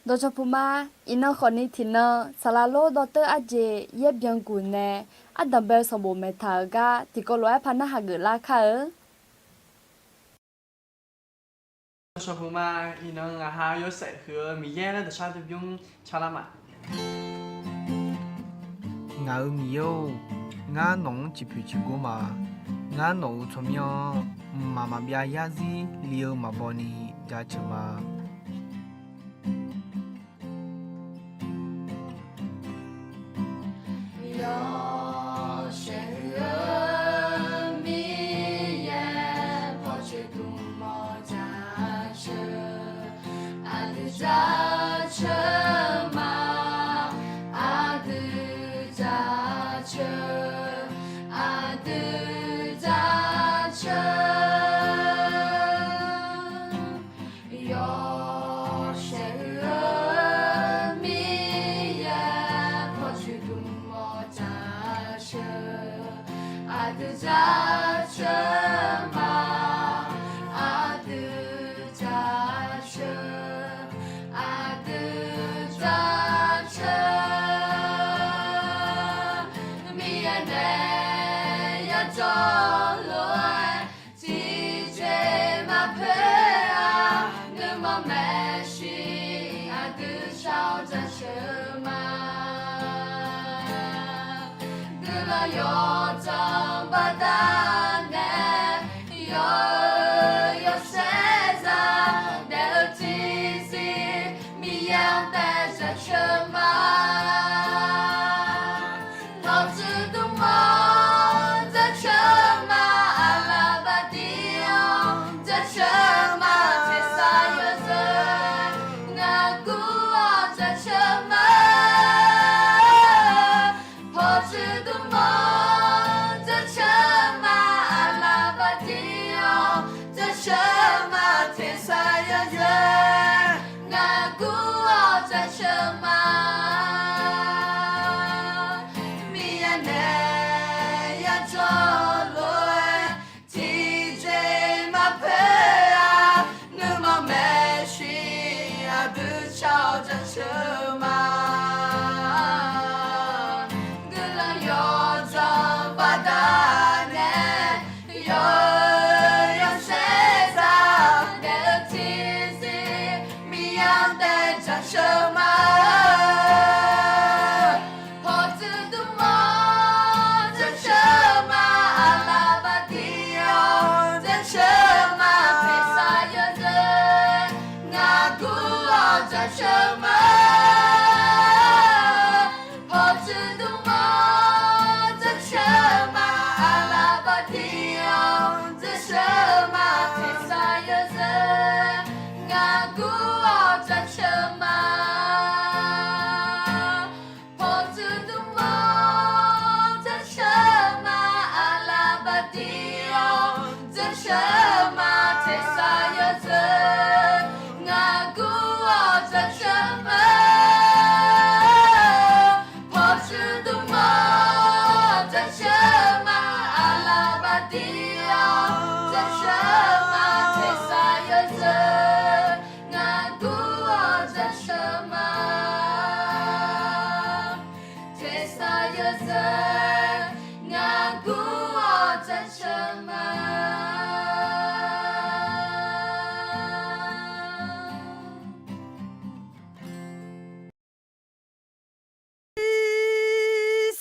โดยเฉพาะมาอินเนอร์คนนี้ที่เนอสลาโลดอเตอร์อาเจเย็บยังกูเนอันดับเบลสมบูรณ์เมทากาที่ก็ร้อยพันหาเกิดราคา说不嘛，你能啊哈有谁和米耶了的啥都不用查了嘛？ngã nhiều ngã nông chỉ phải chịu cố mà ngã nấu cho mía mà bia ya gì liều mà bỏ đi ra chơi mà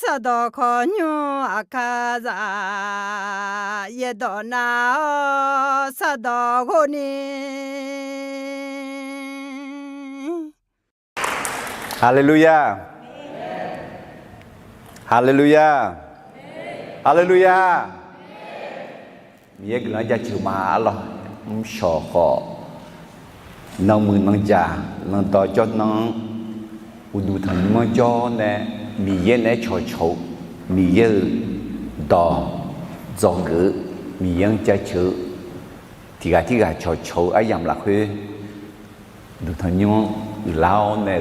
Sado konyo akaza yedona sado goni. Hallelujah. Hallelujah. Hallelujah. Mía cái nói ra chữ mà lo, sọ họ, nông mừng nông già, nông to cho nông, udu thành mà cho nè, mía nè cho chậu, mía đỏ, giò ngữ, mía cha chữ, thì cái cho chậu ấy làm lạc huy, udu thành nhung, lao nè,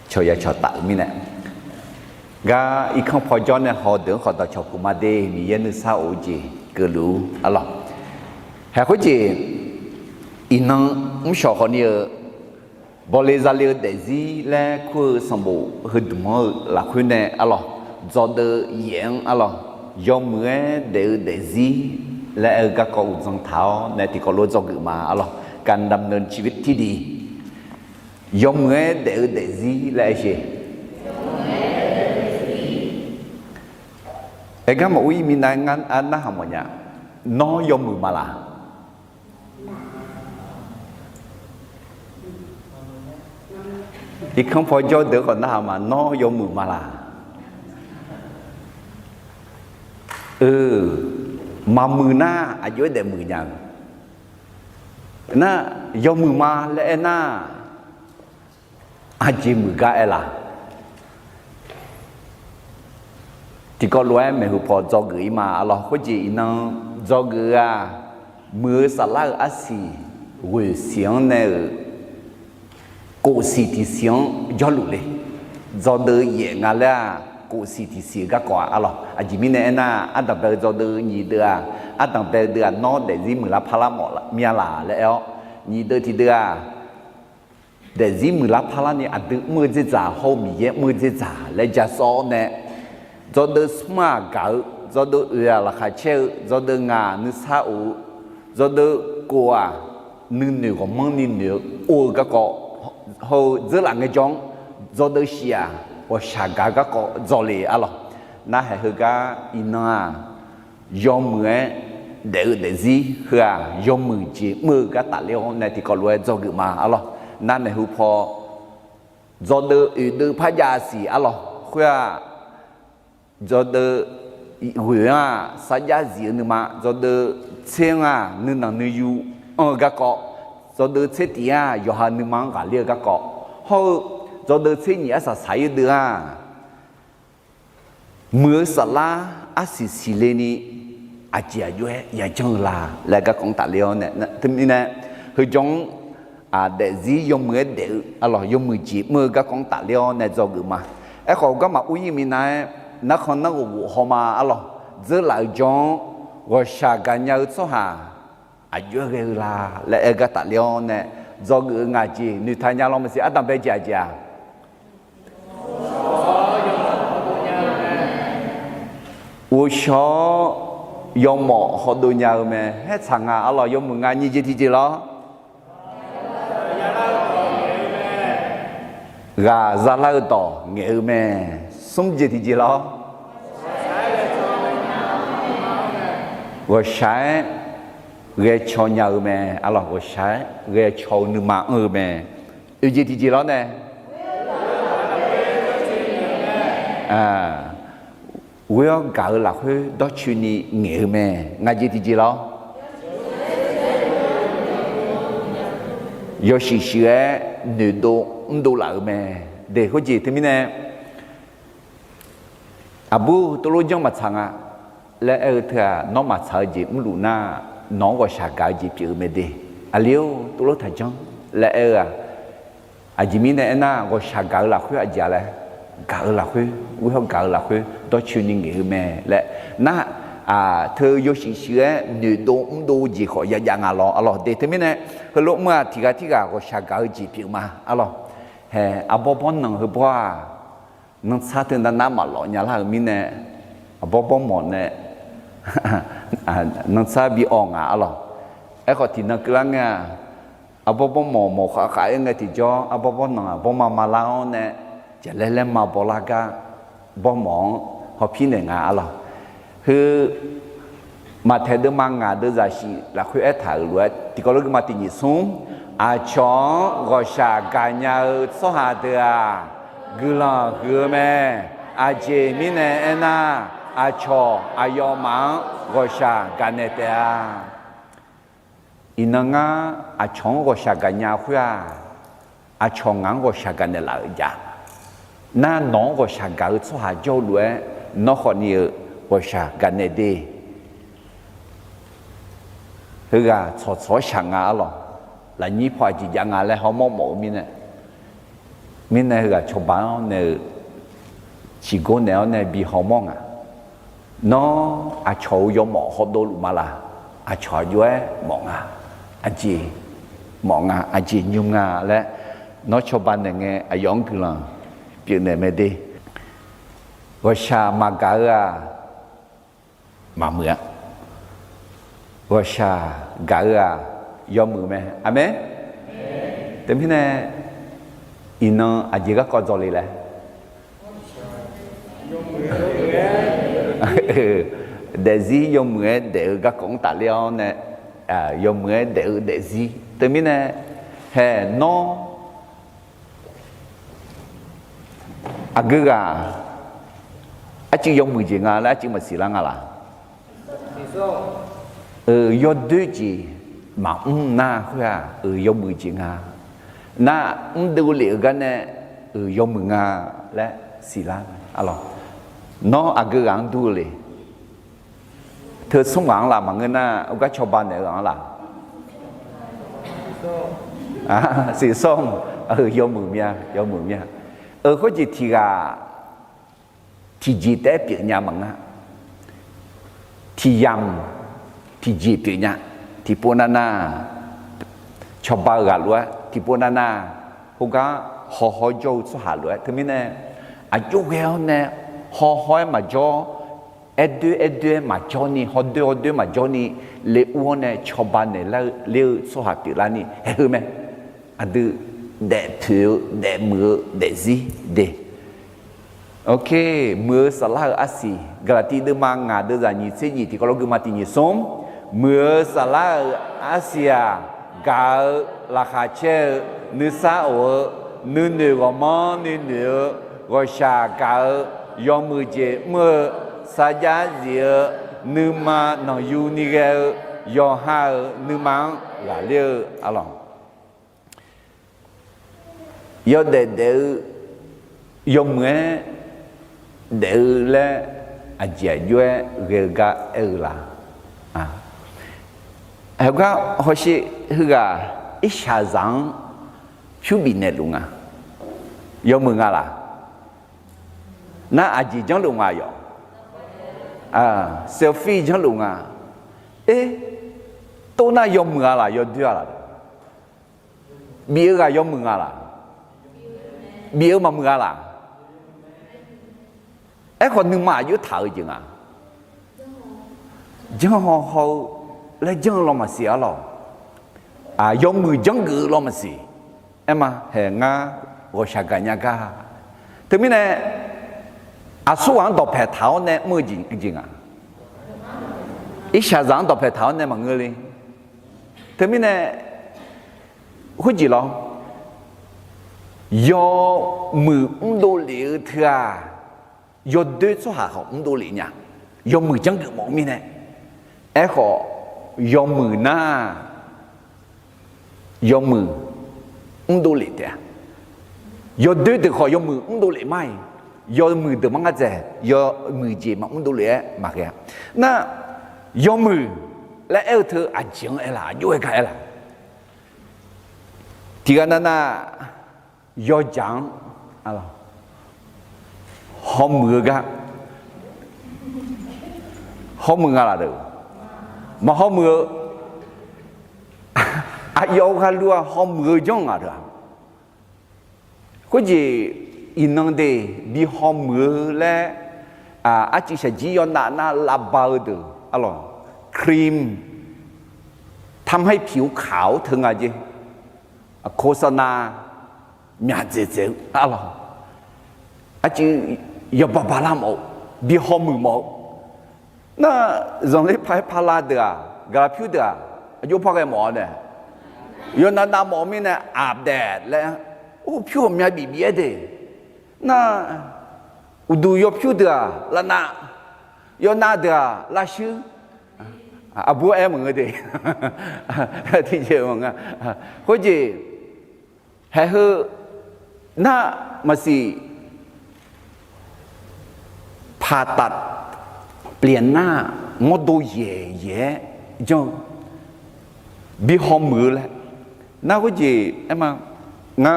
cho ya cho tạo mi nè. Ga ikan pojok ne họ đứng họ ta chọc kuma de mi yen sa oji ke lu ala ha ko ji inang sho ho ni bỏ lê ra liều để gì là khu sầm bộ hơi đúng hơn là khu này alo do đỡ yến alo do mưa để gì là ở các cậu dòng tháo này thì có lối do gửi mà alo cần đâm nên chi viết thì đi do mưa để gì là gì cái mà uy mình đang ăn nó không mà nhá nó do mưa mà là thì không phải do được còn nào mà nó do mưa mà là mà mưa na ở dưới để mưa nhàng na do mưa mà lẽ na chỉ mưa cái là thì có lẽ mình phải do gửi mà Allah có gì nó do gửi à mưa sa la ở xí vừa xiang này cổ xí thì xiang do lũ lệ do đời nhẹ ngà là cổ xí thì xiang các quả Allah chỉ mình này na anh tập về do đời nhị đời anh tập về đời nó để gì mưa lá pha la mỏ mía là lẽ nhị đời thì đời để gì mưa lá pha la này anh tự mưa dễ giả hậu mía mưa dễ giả lấy giả so này do đỡ smart gạo do đỡ là khai treo do đỡ ngà nước sao do đỡ quả nước nhiều có măng nhiều nhiều ô các cọ hầu rất là cái giống do đỡ xìa và xả cả các cọ do lì à lo na hay hơn cả ina do mưa để gì hả do mưa chỉ mưa các tạ liệu này thì có loại do gửi mà à lo na này hụp họ do đỡ phá gia xì à lo hả do đỡ người à xã gia diện nữa mà do đỡ xem à nên là nơi yêu các cọ do đỡ xem thì à do hàng nên mang cả lia các cọ hầu do đỡ xem nhẹ sa sai được à mưa sa la xì lên đi chỉ ở dưới nhà chân là các con tạ liêu này thêm này hơi giống để gì dùng mưa để dùng mưa chỉ mưa các con tạ liêu này do người mà ấy còn có mà uy mình này nó không nó cũng họ mà alo giữ lại cho và xả cả nhau số hà ở dưới cái là cái tạ liêu này do người ngài chỉ như thay nhau lo mình sẽ ăn tạm bây giờ chả u số dùng mỏ họ đôi nhau mà hết thằng à alo dùng một ngày như thế thì lo gà ra lao tỏ nghệ mẹ sống gì thì gì lo và sai ghé cho nhau mẹ Allah và sai ghé cho nữ mà mẹ yêu gì thì gì lo nè quê gạo là quê đó chuyện gì nghệ mẹ ngay gì thì gì lo do sự sửa nữ đô lại mẹ để có gì thì mình nè abu tôi luôn trong mặt thằng à lẽ ở thà nó mặt sợ gì cũng đủ na nó có sạc cái gì chịu mẹ đi liêu tôi luôn thà trong lẽ ở chỉ mình nè na có sạc cái là khuyết gì là cái là khuyết quý không cái là khuyết đó chuyện những người mẹ lẽ na thưa do sự sửa nữ đô gì khỏi dạng lo để thì mình nè hồi lúc mà thì cái có sạc cái gì chịu mà hè abobon nang heba nang saten da na ma lo nya la mi ne abobon mo ne nang sa bi ong alo e ko ti na klang abobon mo kha kha nge ti jo abobon nang bo ma la ne je le ma bo la ga bo mo ho pi ne nga alo hư mà theo đứa mang ngà đứa giả sĩ là khuyết ép thả lúa thì có lúc mà tình nhị xuống chó gọi xả cả nhà số hà từ gư là gư mẹ chê mi nè chó yo mang gọi xả cả nè tè inang chó gọi xả cả nhà khuyết chó ngang gọi xả cả nè là giả na nó gọi xả cả số hà cho lúa nó còn nhiều gọi xả cả nè đi thứ cho chẳng lo là nhị phải chỉ dạng là họ mong mình này cho bạn này chỉ có nếu này bị họ mong nó cho yo mỏ họ đôi mà là cho yo mong chị mong chị nhung lẽ nó cho bạn này nghe ai giống cứ là chuyện này mới đi và xa mà cả mà mượn và xa cả do mượn mẹ amen thế này ino aja các con rồi lại để gì do mượn để các con ta leo nè do mượn để gì thế này hè nó agak aci yang mujinga la aci masih lang ala yo duji ma na kha yo mujinga na ndu le ga ne yo munga la sila alo no agak ang du le thơ sung ang la ma ngena ga choban ne ang la si song yo mumia có gì thì gì té biểu nhà bằng á thì yam thì gì biểu nhà thì ponana cho ba gà lúa thì ponana hôm cá họ cho số hạt lúa thế mình nè chú heo nè họ mà cho edu mà cho ni họ đưa mà cho ni lệ uốn nè cho ba nè là liêu số hạt biểu là ni hiểu không adu để thiếu để mưa để gì để ok mưa salah asi galati đưa mang ngà đưa ra nhị thế nhị thì có lúc mati nhị sống mưa salah asia gà là khá chơi nữ xã ở nữ gò mò nữ gò xà gà yom mưa chế mưa sa giá dìa nữ mà nòng yu ni gà yom ha nữ mang là liêu along yo để dùng nghe để là aja jual gega là ga hoshi huga isha zang chubi ne lunga yo munga la na aji jang lunga yo selfie jang lunga to na yo munga la yo dia la bia ga yo munga la bia mà mưa là ấy còn nhưng mà yếu thở chứ dân họ lấy dân lo mà xỉa lo giống người dân ngữ lo mà xỉ em mà hè nga gọi sao cả nhà cả thế mình này số anh đọc hệ thảo này mưa gì ít sao rằng đọc hệ thảo này mà người đi thế mình này hút gì lo do mười đô liệu thưa do đôi số hạ họ đô liệu nha do mười chẳng được một mình này ấy họ do mười na do mười đô liệu thế do đôi từ họ do mười đô liệu mai do mười từ mang cái gì do mười gì mà đô liệu mà kìa na do mười là eo thưa anh chẳng ấy là do cái là thì cái na do chẳng họ mưa là được mà họ mưa do cái lúa họ mưa giống à được cái gì in năng đề bị họ mưa là chỉ sẽ chỉ do na là bao được cream ทำให้ผิวขาวถึงอะไรโฆษณามีอะไรเจ๋งอะไรอาจจะยาบาลามเอาบีฮอมือเอาน่าจังเลยไปพาราเดือกระพิวเดืออายุพอแกหมอเนี่ยย้อนน้ำหมอมีเนี่ยอาบแดดแล้วโอ้ผิวมีอะไรบีเด้น่าอุดูยาผิวเดือแล้วน่าย้อนน้าเดือลาชื่อabu em mọi người đi thì giờ mọi người có gì hay hơn na mà gìผ่าตัดเปลี่ยนหน้าโมดูเย่จังบีหอมมือแล้วน่าก็จีเอ็มง่า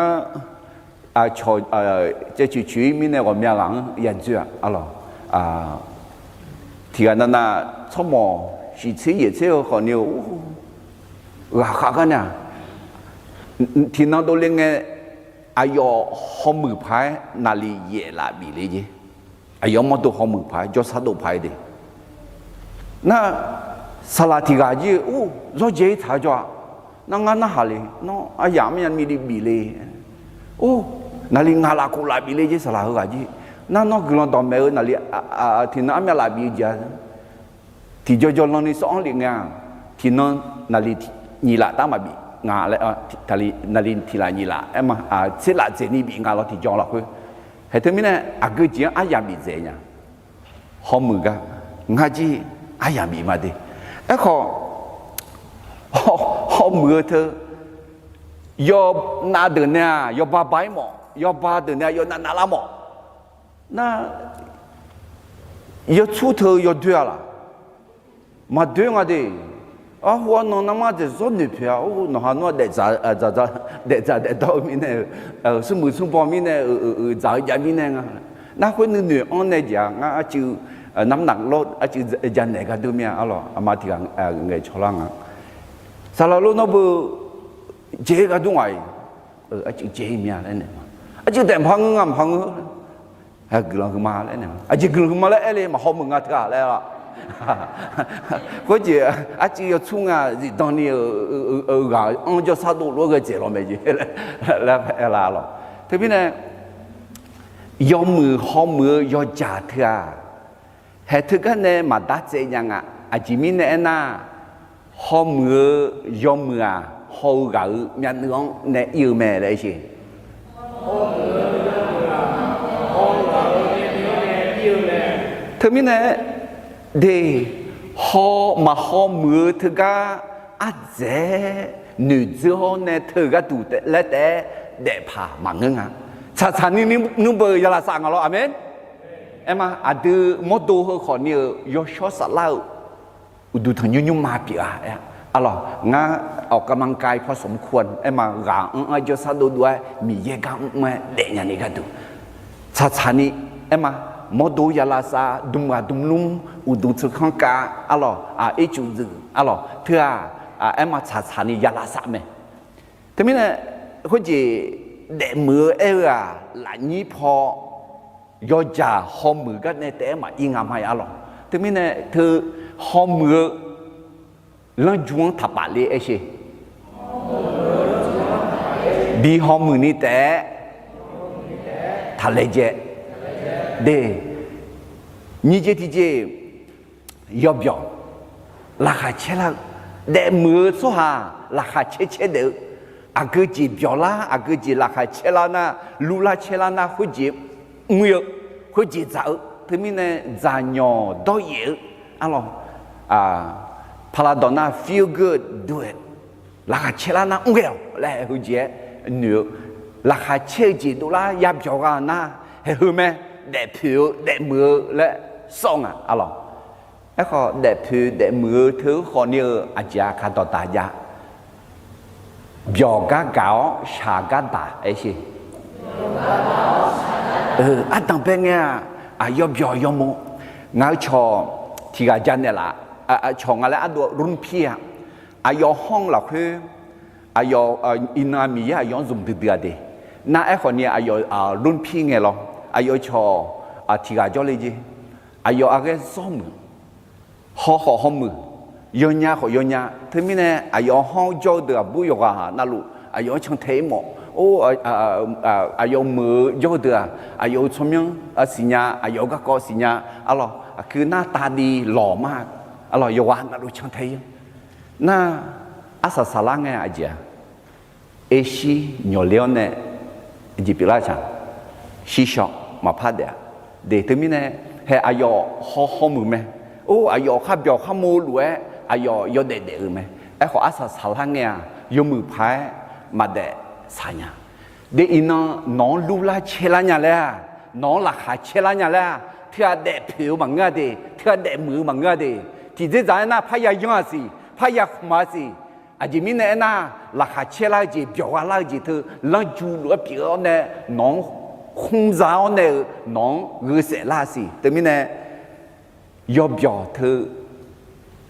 ชอจะช่วยมีเนี่ยก็มีหลังยันเชื่ออะไรที่อันนั้นน่ะชอบมอ是吃也吃好牛，哇，看看呢，听到都那个อายอหอมือพายนาลีเยลาบีเลยจีอายอมาตัวหอมือพายจอสัตว์พายดิน่ะสลาธิกาจีโอ้รถเจ๊ถ่ายจ้ะนั่งงานน่าหาเลยน้องอายามยันมีดีบีเลยโอ้นาลีงาลาคูลาบีเลยจีสลาธิกาจีนั่นน้องกลัวตอมเมอนาลีที่น้าไม่ลาบีจีที่จอลองนี่สองเรื่องงานที่น้องนาลีนี่ละตามมาบีงาเลยทาลีนาลีที่ละนี่ละมาเสร็จละเจนี่บีงาเราที่จองละคือเหตุนี้เนี่ยก็จีอายามบีเจเนี่ยหอมือกะงาจีอายามบีมาดิขอหอมือเธอยอนาเดินเนี่ยยอบาใบหมอยอบาเดินเนี่ยยอนาละหมอ那要出头要对了，嘛对我的，我弄那么的做女票，我弄下弄在到面呢，是没从方面呢，在下面呢，那会女安呢讲，就น้ำหนักลด就ยันไหนกันดูเมียอะไรมาที่กันไงชลังสารลูกน้องบุเจ๊กันดูไง就เจ๊เมียแล้วเนี่ย就แต่พังงามพังกลัวขึ้นมาแล้วเนี่ยจะกลัวขึ้นมาแล้วเลยมาหอมงาที่อะไรล่ะก็จะจะ要冲啊当你个按照啥都落个节了没就แล้วล่ะทีนี้เนี่ยยอมมือหอมมือยอจ่าเถอะเหตุกันเนี่ยมาดัดเจยังจิมิเนี่ยนะหอมมือยอมมือหอเก่าเนี่ยน้องเนี่ยอยู่แม่เลยสิทีนี้เนี่ยเดี๋ยวหอมาหอมมือเถอะก็อาจจะหนุ่มเจ้าเนี่ยเถอะก็ดูแต่เด็กพามาเงินชานี่นุ่มเบย์ยาลาสังอะไรอเมนมาอาดูมดดูเขาขอเนี่ยยอชอสลาวดูทางยุ่งมาปีอะไรงั้นออกกำลังกายพอสมควรมางานจะสะดวกด้วยมีเยอะกันมาเด็กอย่างนี้ก็ดูชานี่มามดดูยาลาซาดุมลุ่มดูทุกข้างกาอะไรจุดอะไรเพื่อมาชานี่ยาลาซาไหมทีนี้เนี่ยเขาจะเด็กมือหลานนี้พอยอจ่าหอมมือก็ในแต่มาอิงามให้อะไรทีนี้เนี่ยเธอหอมมือแล้วจวงทับปะเลยสิบีหอมมือนี่แต่ทะเลเจเดนี่เจที่เจยอบยอราคาเชล่าเด็กมือสู้หาราคาเชเดือก็จีบยอล่าก็จีราคาเชล่านะลูลาเชล่านะเขาจีมือเขาจีจ่าทีนี้เนี่ยจ่ายยอดอยอะไรพาราดอน่า feel good do it ราคาเชล่านะอุ้งเกลแล้วเขาจีเหนือราคาเชจีดูละยับยอกันนะเห็นไหมเด็กผิวเด็กมือและส่งอะไรแล้วก็เด็กผิวเด็กมือถือคนนี้อาจจะขาดต่อตายา表噶搞啥个大哎些，当兵啊，要表要么，我坐提个站的啦，坐我来多轮片，要ห้อง落去，要อินามี要dùng từ từ的，那คนนี้要轮片嘅咯，要坐提个咗嚟啫，要個ซ้อม好มือ有伢和有伢，他们呢要好教的不要那路，要成题目，要มือ教的，要聪明是伢，要个是伢，คือหน้าตาดีหล่อมาก要ว่า那路成题，那สาระไงอาจารย์ชีหน่อเลี้ยวเนี่ยจีบละจังชีชอบมาพัดเดียเดี๋ยว他们呢ให้要好มือไหม要ข้าเบียวข้ามูหลวยยอเด็ดๆไหมขออาสาสาลังเนี่ยยมือพายมาเดสายเนี่ยเดี๋ยวน้องลูลาเชลันเนี่ยเลยน้องราคาเชลันเนี่ยเลยเท่าเด็ดผิวมังกรดีเท่าเด็ดมือมังกรดีที่จะจ่ายน่ะพายยังสิพายขมาสิอาจจะมีเนี่ยน่ะราคาเชลันจีเบียวอะไรจีเธอหลังจูหรือเบียวเนี่ยน้องคงจะเนี่ยน้องเงือเสลาสิแต่มีเนี่ยยอมยอเธอ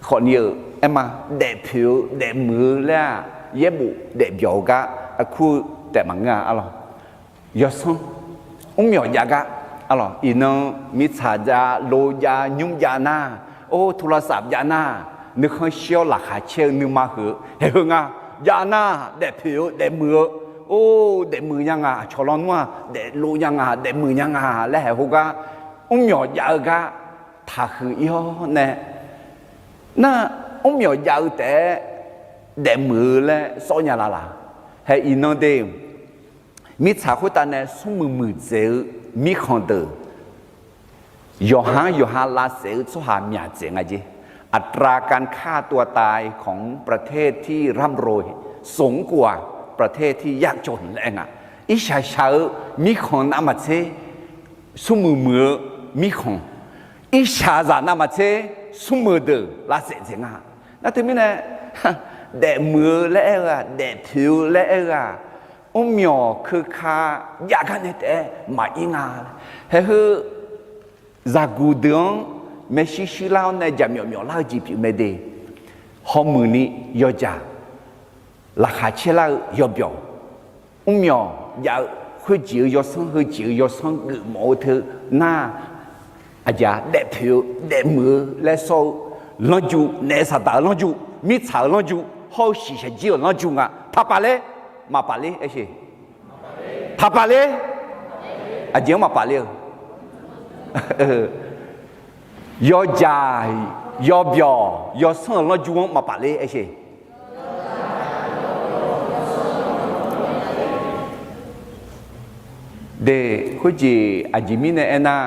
คนนี้มาเด็กผิวเด็กมือแล้วเย็บบุเด็กเบียวกะคู่แต่มังงะอะไร yo son myo ya ga alors ino mi cha ja lo ya nhung ya na ô thu la sap ya naนึกให้เชี่ยวหลักหาเชี่ยวนึกมาเหอะเฮ้ยงายานาเดผิวเดมือโอ้เดมือยังชอลอนว่าเดลูยังเดมือยังและเหกะหยอยากะถ้าคือยอเนี่ยน่ะหยอยากแต่เดมือและสอนยาละล่ะให้อินโนเดมมีชาคุตาเนี่ยสมือมือเจอมีคนเดอยอหาลาเซลสุหามีอาเจงไงจีอัตราการฆ่าตัวตายของประเทศที่ร่ำรวยสูงกว่าประเทศที่ยากจนแรงอิชาเช้ามีของนามาเชสมือมีของอิชาจานามาเชสมือเดอลาเสจงนั่นถึงไม่แน่เดมือและเดผิวและมีคือข้ายากกันแต่มาอิงาเฮ้ยจากูเดืองไม่ชิชิลาวในจำยอลาวจีบิไม่ได้หอมือนี้ยอจ่าราคาเชลาวยอบยออยากคุยจียอสังคุยจียอสังกุมอเธอหน้าอาจารย์เด็ดผิวเด็ดมือและโซ่ลองจูเนสตาลองจูมิชาลองจูเขาสิเชจีลองจูถ้าไปเลยมาไปเลยเอ้ยถ้าไปเลยอาจารย์มาไปเลยยอจ่ายอเบียยอสังลองจูมาไปเลยเอ้ยเด็กคุยจีอาจิมิเนเอน่า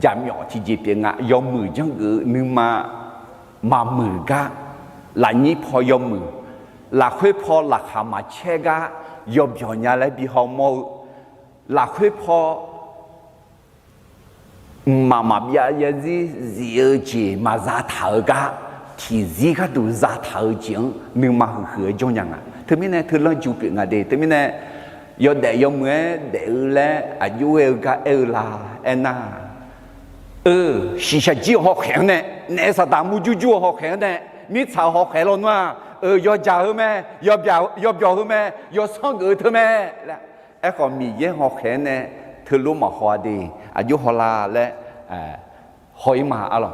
จำยอที่จีเปียงยอมมือจังกือนึงมามือกะหลายนี้พอยอมมือหลักคุยพอหลักหามาเชกะยอมยอนยาและบิฮอมอหลักคุยพอมาเบียยาจีจีมาซาถากะที่จีก็ดูซาถาจิงนึงมาหือจงยังเธอไม่แน่เธอลองจูเปียงเด็กเธอไม่แน่ยอดเดยมเมื่อเดยและอายุกะลาน่าสิชาจีหอกแข็งเนี่ยเนสตามูจูหอกแข็งเนี่ยมีชาวหอกแข็งลงว่ายอดจ่าเหรอแม่ยอดเหรอแม่ยอดส่งเธอแม่และไอ้คนมีเยอะหอกแข็งเนี่ยเธอรู้มาหัวดีอายุหัวลาและหอยมาอะไร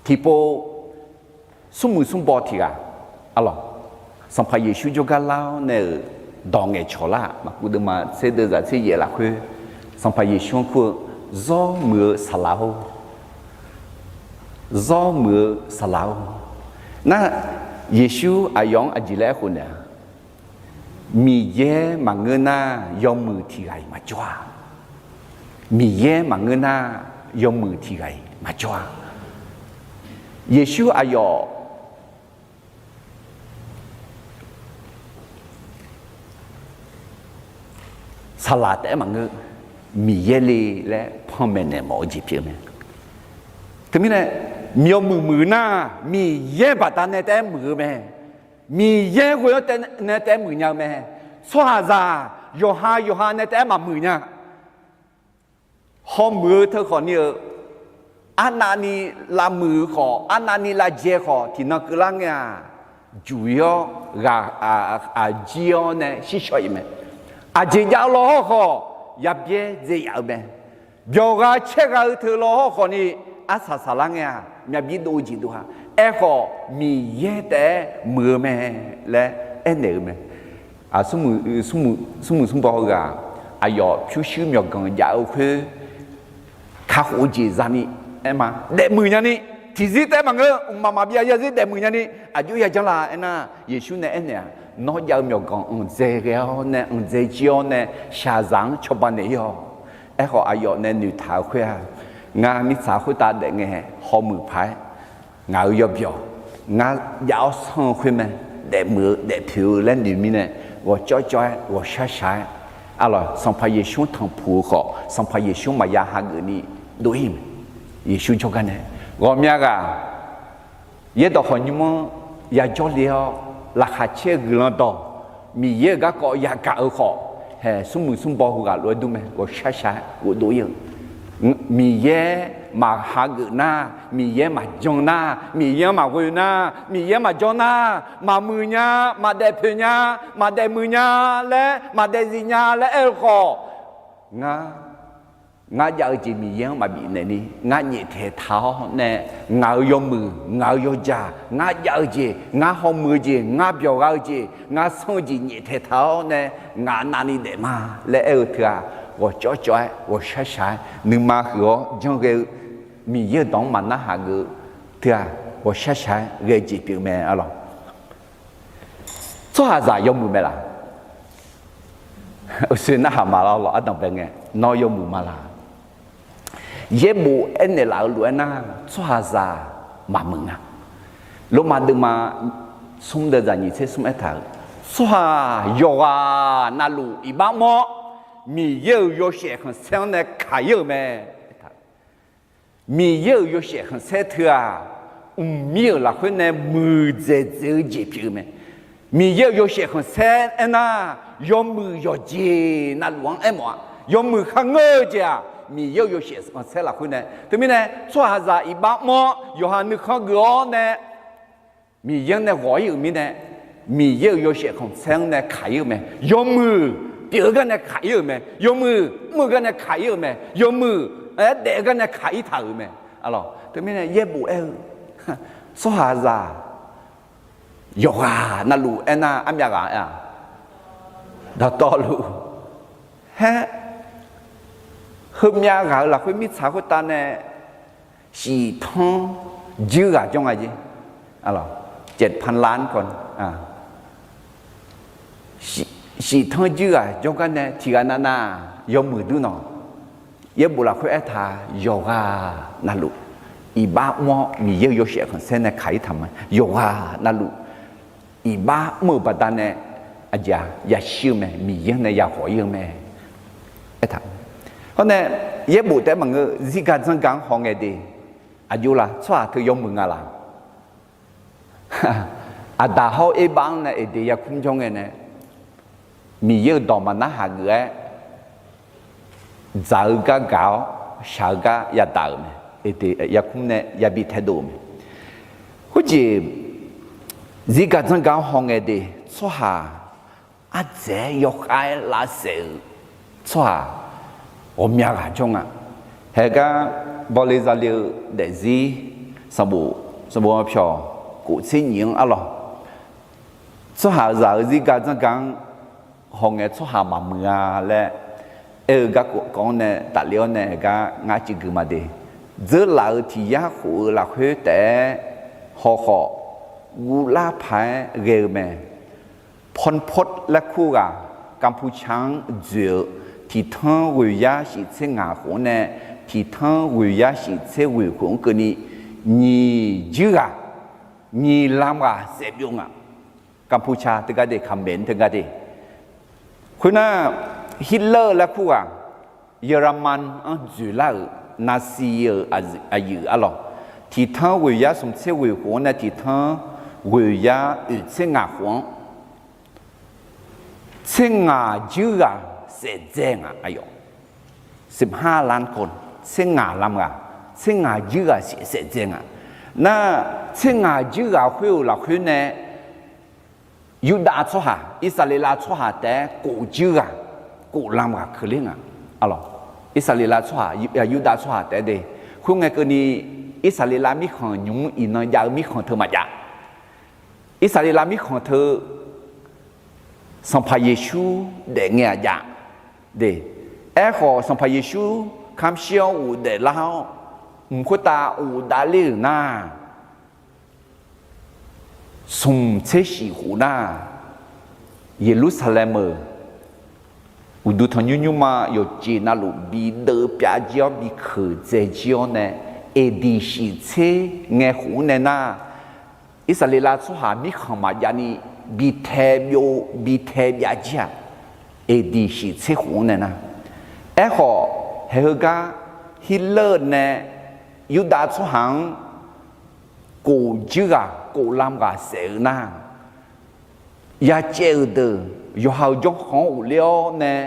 ที่โปสมุนบอทีกะอะไรสัมภาระชูจกันแล้วเนี่ยดองเอชอลามาพูดมาเสด็จจากที่เยล่ะคือสัมภาระชูคือจ้อมือสลาวจ้อมือสลาวนั่นเยซูอายองอจิเลคนเนี่ยมีเย่มาเงินน่ายอมมือที่ไรมาจ้ามีเย่มาเงินน่ายอมมือที่ไรมาจ้าเยซูอายอสลัดแต่มังเงมีเยลีและพ่อแม่เนี่ยหมอจีเพียงเนี่ยถึงนี่แหละมีมือหน้ามีเย่บัตรในแต่มือแม่มีเย่หัวในแต่มือเนี่ยแม่สวาซาโยฮาในแต่มามือเนี่ยห้องมือเธอขอเนี่ยอันนั้นนี่ละมือขออันนั้นนี่ละเจขอที่นักลังเนี่ยจุยอาจีอเนี่ยชิชอยแม่อาจจะยาวล้อขอยับเย่เจียวแม่เบียวกาเช็คเธอล้อขอนี่อาสาสลังเนี่ยมีบิดดูจิดูฮะขอมีเย่แต่มือแม่และเนี่ยแม่สมุบอกว่าอายอผิวชิวมีกันยาวคือข้าหัวจีจานี่มาเด็กมือนี่ที่จีแต่มังมาเบียยาจีเด็กมือนี่อายุยาจังละน่ะเยซูเนี่ยน้อยาวมีกันเจเรียวเนี่ยเจจิโอเนี่ยชาจังชอบบ้านเนี่ยขออายอเนี่ยนิทาคุยงานมิสาคุยตาเด็กไงหอมือพายงานยอบยงานยาวส่งคุยมั้ยเด็กมือเด็กผิวเล่นดีมีเนี่ยว่าจ้อยว่าช้าalors สัมภาระชูทางผู้ขอสัมภาระชูมายาหาเงินนี่ดูหิมเยซูจกันเนี่ยว่าเมียกะเยดอกคนนี้มั้งยาจ่อเลี้ยวราคาเชื่อเงินต่อมีเยอะก็อยากเอาขอเฮ้สมุนบอกว่ารวยดูไหมว่าช้าว่าดูยังมีเยอะมาหาเงินนะมีเยอะมาจงนะมีเยอะมาคุยนะมีเยอะมาจงนะมามือเนี้ยมาเด็ดเพญะมาเด็ดมือเนี้ยและมาเด็ดสิเนี้ยและขอ ngã giờ chỉ mi yên mà bị này đi ngã nhẹ thể tháo nè ngã yo mừ ngã yo già ngã giờ chỉ ngã hôm mưa chỉ ngã biểu gạo chỉ ngã xong chỉ nhẹ thể tháo nè ngã nani để mà lẽ ở thưa我做做我晒晒你妈和这个米叶当嘛那下个对啊我晒晒个几表面啊咯做下啥有冇咩啦算那下嘛咯啊当边嘅no有冇嘛啦也冇安尼老路那做下啥嘛问啊罗马的嘛送的人你才送一套做下有啊那路一把么米有些很像那卡有咩？米有些很晒头啊，米有那会那木在走几票咩？米有些很晒那要木要接那乱哎么？要木看我家米有些很晒那会呢？对面呢？做下子一把么？有下你看我呢？米有那我有米呢？米有些很晒那卡有咩？要木。第二个呢卡有没？有木木个呢卡有没？有木第二个呢卡一头没？啊咯，对面呢也不说下子有啊，那路那安边个呀？到道路，嘿，后面个啦，会咪查会单呢？系统เยอะจังไงจี啊咯7,000 ล้านคนอ่า系统就啊，就讲呢，提个那有门度喏，也不啦会爱他有啊那路，一把么米有些很现在开他们有啊那路，一把么不单呢，啊呀也修咩，米呢也可以咩，爱他，后呢也不得问个自家真讲行嘅的，啊有啦，错佢有门啊啦，啊大好一帮呢，一啲也空中嘅呢。มีเยอะต่อมานะหากเอ้จะก็เก่าชาก็ยาตามเอติยาคุ้มเนี่ยยาบิดให้ดูมั้ยคุณจีจิกาจังการห้องเอติชัวอาเจยกไอ้ลาเสือชัว我们家จงอ่ะเฮก็บริษัทเลี้ยเดซี่สบู่票กูชิ้นยิงอ่ะหรอชัวจะจิกาจังการห้องเงี้ยชัวหามาเมื่อและก็ก่อนเนี่ยตัดเลี้ยวเนี่ยก็งาจิกมาดีเจอหลายที่ยาหูหลักเหตุแต่ห่อกูลาพายเรือแม่พลพดและคู่กับกัมพูชังเจอที่ทั้งวิยาสิเชงาหูเนี่ยที่ทั้งวิยาสิเชวิหูก็นี่นี่จื้อนี่ลำกับเสียบยงกัมพูชาถึงก็ได้คำเบนถึงก็ได้คุณน่ะฮิตเลอร์และพวกเยอรมันจุฬานาซีอายุอะไรที่ทั้งวิญญาสมเสวิหัวเนี่ยที่ทั้งวิญญาอุเชงาหัวเชงาจื้อเสียเจงอายุ15 ล้านคนเชงาลำกะเชงาจื้อเสียเจงน่ะเชงาจื้อคุยเราคุยเนี่ยยูดาชัวหาอิสราเอลชัวหาแต่กูจื้อกูลำกับคือเรื่องอะไรอิสราเอลชัวหายูดาชัวหาแต่เดคุณไงก็นี่อิสราเอลมีของยุ่งอินนยามีของเธอมาจากอิสราเอลมีของเธอสัมภาเยซูเด็กเงี้ยจากเดขอสัมภาเยซูคำเชี่ยวอูเดแล้วมุขตาอูดาลิน่าสมเชสีหูน่าเยรูซาเล็มอุดุทยุมาโยจีนาลุบีเดอปยาเจียวบีเขเจเจียวเนี่ยเอดีสิเชเงหูเนี่ยนะอิสราเอลสุหามิขมายานีบีเทบโยบีเทบยาเจียเอดีสิเชหูเนี่ยนะขอเฮกาฮิลเลอร์เนี่ยยูดาสุหังกูจื้อกูลำกาเสือนะยาเจอเดอยู่หายกของอุเลี้ยวเนี่ย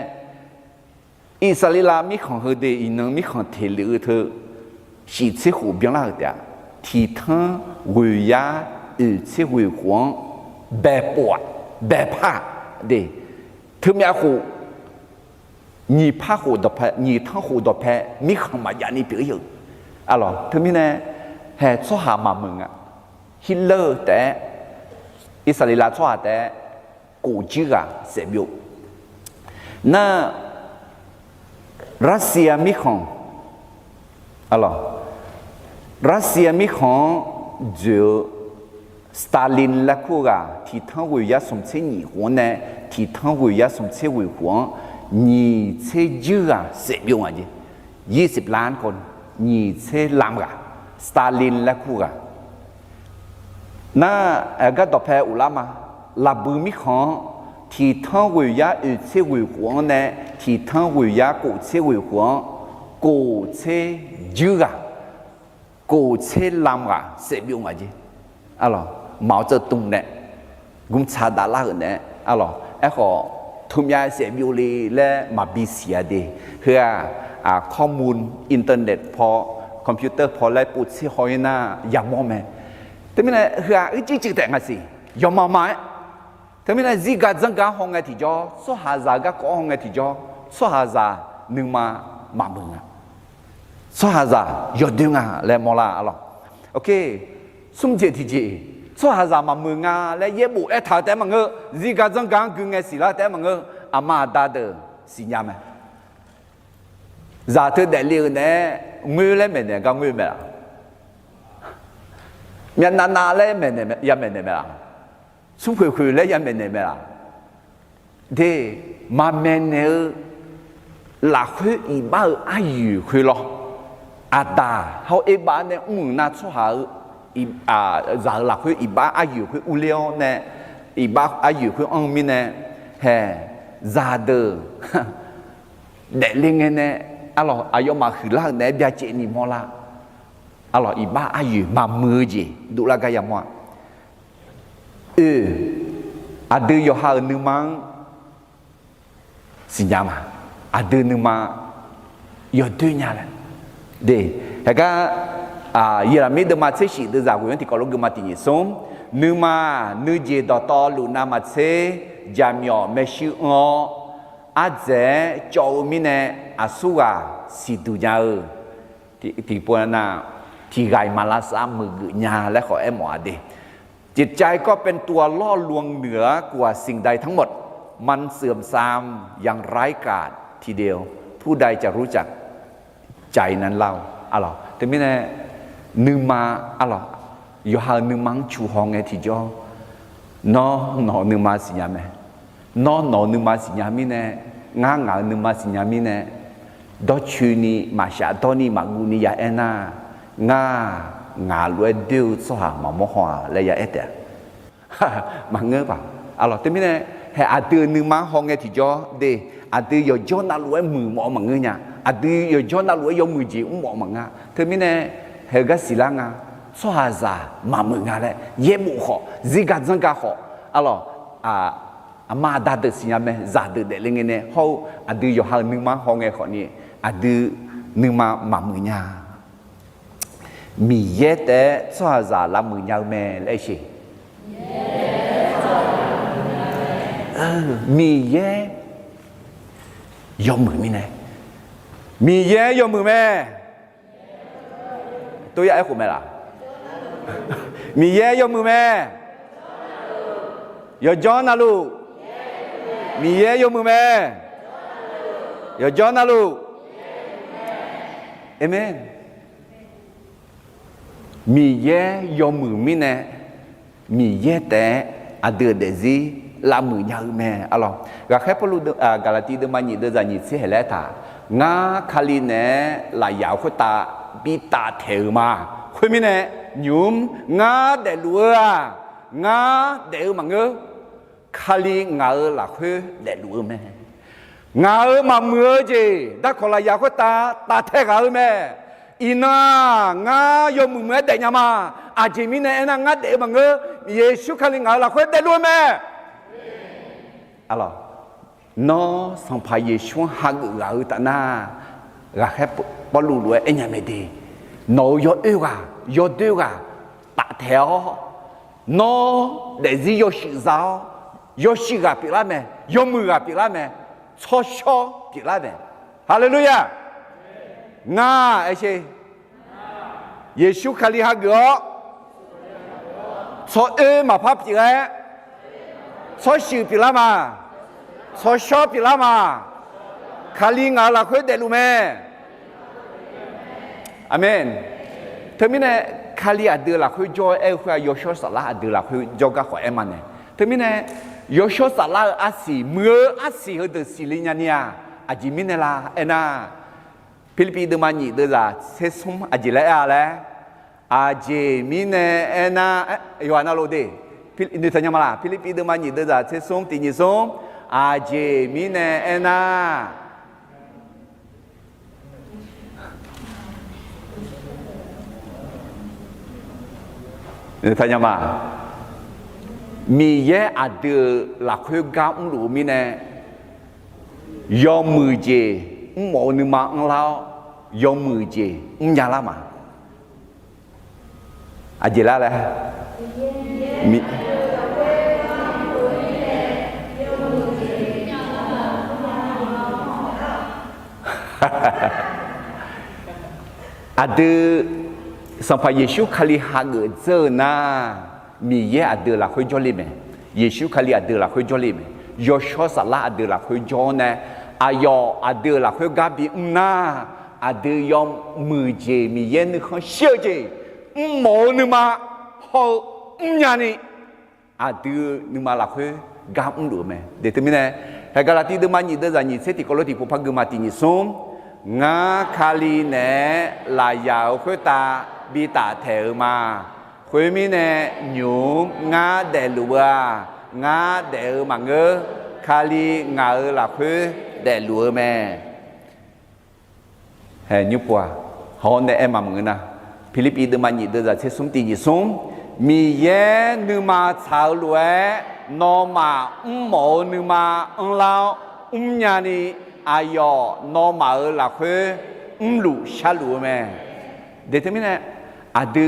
อิสราเอลมีของเฮเดอีนึงมีของเทลือเธอสิเชหูเบียงละเดียที่ทั้งวิญญาเชหูหวงแบบปวดแบบผ้าเดถึงมีหู你怕火的拍，你汤火的拍，你看嘛呀你别有，啊咯，他们呢还做下嘛门啊，希勒的，以色列拉做下的古迹啊，是有，那รัสเซียมีของ啊咯，รัสเซียมีของ就สตาลินและคู่กะที่ทั้งวิยาสมเชหนีหัวเนี่ยที่ทั้งวิยาสมเชวิหัวนี่เชยือะเสียบยงอ่ะจี20 ล้านคนนี่เชลามกะสตาลินและคู่กะน่าก็ตอบแทนอุลามาลาบูมิของที่ทั้งวิยาเชวิหัวเนี่ยที่ทั้งวิยากูเชวิหัวกูเชยือะกูเชลามกะเสียบยงอ่ะจีอะหรอ毛泽东呢，我查到那个呢，啊咯，一个ทุมยาเสียบิวลีและมาบีเสียดีเพื่อข้อมูลอินเทอร์เน็ตพอคอมพิวเตอร์พอไล่ปุ๊บที่หอยน่าอย่างมองไหมแต่ไม่ได้เพื่อจริงๆแต่งสิยอมมาไหมแต่ไม่ได้จีกัดจังการห้องไงที่จอสุหาจาก็ห้องไงที่จอสุหาจาหนึ่งมามึงอ่ะสุหาจายอดดึงอ่ะและมอลาอ่ะหรอโอเคสมเจที่จีสุหาจามามึงอ่ะและเย็บบุเอถาแต่มังเอจีกัดจังการกึ่งไงสิละแต่มังเออามาตาเดอสิญาไหมจากเธอเดลีเนี่ยมือเล่นเหม็นเนี่ยก็มือเหม็นมีนาเล่นเหม็นเนี่ยยังเหม็นเนี่ยสุขคุยเล่นยังเหม็นเนี่ยเดมาเหม็นเนี่ยหลักคุยอีบ้าอายุคุยหรออาตาเขาอีบ้าเนี่ยมึงน่าสุหาจากหลักคุยอีบ้าอายุคุยอุเลียวเนี่ยอีบ้าอายุคุยอังมิเนี่ยเฮ้จากเดอเดลีเนี่ยalors ayo ma khila ne bia che ni mola alors iba ayu ma meje duk la gaya mo ada yo ha nu mang sinyama ada nu ma yo tu nya la de ga yera me de ma che shi de za gu ti ko lo gu ma ti ni som nu ma nu je do to lu na ma che jam yo me shu ngoอาเจโจมิเนอาสุกาสิดูญาที่ปวนาที่ไกมาลาสามมือญาและขอแอมหมอดีจิตใจก็เป็นตัวล่อลวงเหนือกว่าสิ่งใดทั้งหมดมันเสื่อมทรามอย่างไร้กาศทีเดียวผู้ใดจะรู้จักใจนั้นเล่าอะไรแต่ไม่แน่นึงมาอะไรอยู่ห่างนึงมังชูฮองไงที่จอนอนึงมาสิยามไหมนอนึงมาสิยามิเน่งานึงมาสิยามิเน่ดอชูนีมาชาตอนีมากูนียาเอน่างาลวยเดียวสหมาโมหัวเลยยาเอเดมาเงือบอ่ะอะไรแต่ไม่เน่ให้อาตือนึงมาห้องไงที่จอเดอาตือยจอนาลวยมือหมอมาเงืเนี่ยอาตือยจอนาลวยยมือจีหมอมาเงาเธอไม่เน่ให้ก็สิลังอ่ะสหาซามามืองาเลยเย่บุขอซิกาจังกาขออะไรอามาดาเดสิยามซาเดเดลิงเน่เขาอดีอยู่ห่างนึงมาห้องไงคนนี้อดีนึงมามือญามีเยแต่สวาซาละมือญาแม่เลยสิมีเยยอมมือมีเน่มีเยยอมมือแม่ตัวใหญ่คุณแม่ล่ะมีเยยอมมือแม่ยอจอนาลูมีเยยมือแม่ยอจอนาลูเอเมนมีเยยมือมิเนมีเยแต่อเดเดซีลามือยาแม่อะไรก็แค่พอรู้กาลาตีเดมันยีเดจานีเสียแล้วท่างาคาลีเนลายาวขุตาปีตาเทอมาคุณมิเนยุมงาเดลัวงาเดอมังเอคาลีงาหลักเฮเดลัวแม่งามาเมื่อจีดักคนละยาขุตาเทกาแม่อีน่างายมือเมื่อเดญามาอาจิมิเนน่างาเดมังเอเยซูคาลีงาหลักเฮเดลัวแม่อะไรน้อสัมภายชวนหักเราตาหน้าก็แค่บอลลูนเอ็นยังไม่ดีน้อยอดเอวะยอดเอวะตาเทวน้อเดี๋ยวสิยอดสิจ้ายอดสิกับปีละแม่ยอดมือกับปีละแม่ cho cho bị lại về hallelujah nga ai chứ Giêsu khali ha gỡ cho mà pháp gì đấy cho sự bị lại mà cho cho bị lại mà khali ngã là khối đẹp luôn mẹ amen thế mình này khali ở đây là khối cho em khối Giêsu sả lá ở đây là khối cho các khối em mà này thế mình này Giêsu sả lá ở xí mưa ở xí ở đây xí linh nhania à chỉ mình này là em à Philippines đừng mà nhị đưa ra sẽ sống à chỉ lại à lẽ à chỉ mình này em à Yohana lô đi Philippines thay nhau mà là Philippines đừng mà nhị đưa ra sẽ sống thì nhị sống à chỉ mình này em à thay nhau mà mi ye à đưa là khơi gạo đủ mi nè do mười gì mỗi người mà ăn lao do mười gì nhà la mà à gì la là mi à đưa sampai Yesus kali harga zena mi ye ada lah khoi joli me Yesus kali ada lah khoi joli me Joshua salah ada lah khoi jone ayo ada lah khoi gabi na ada yang muje mi ye ni khoi xiao je mo ni ma ho nya ni ada ni ma lah khoi gam du me de tu mi ne hai galati de ma ni de za ni se ti ko lo ti pu pha gu ma ti ni som nga kali ne la yao khoi ta bi ta theo mà khối mi nè nhúng ngã đè lúa ngã đè mà ngơ kali ngã là khối đè lúa mẹ hè nhúc qua họ nè em mà ngơ na Philippines đưa mà nhị đưa ra sẽ xuống tiền nhị xuống mi ye nu mà chào lúa nó mà mồ nu mà lao nhà ni ayo nó mà là khối lũ xa lúa mẹ để thế mi nè ada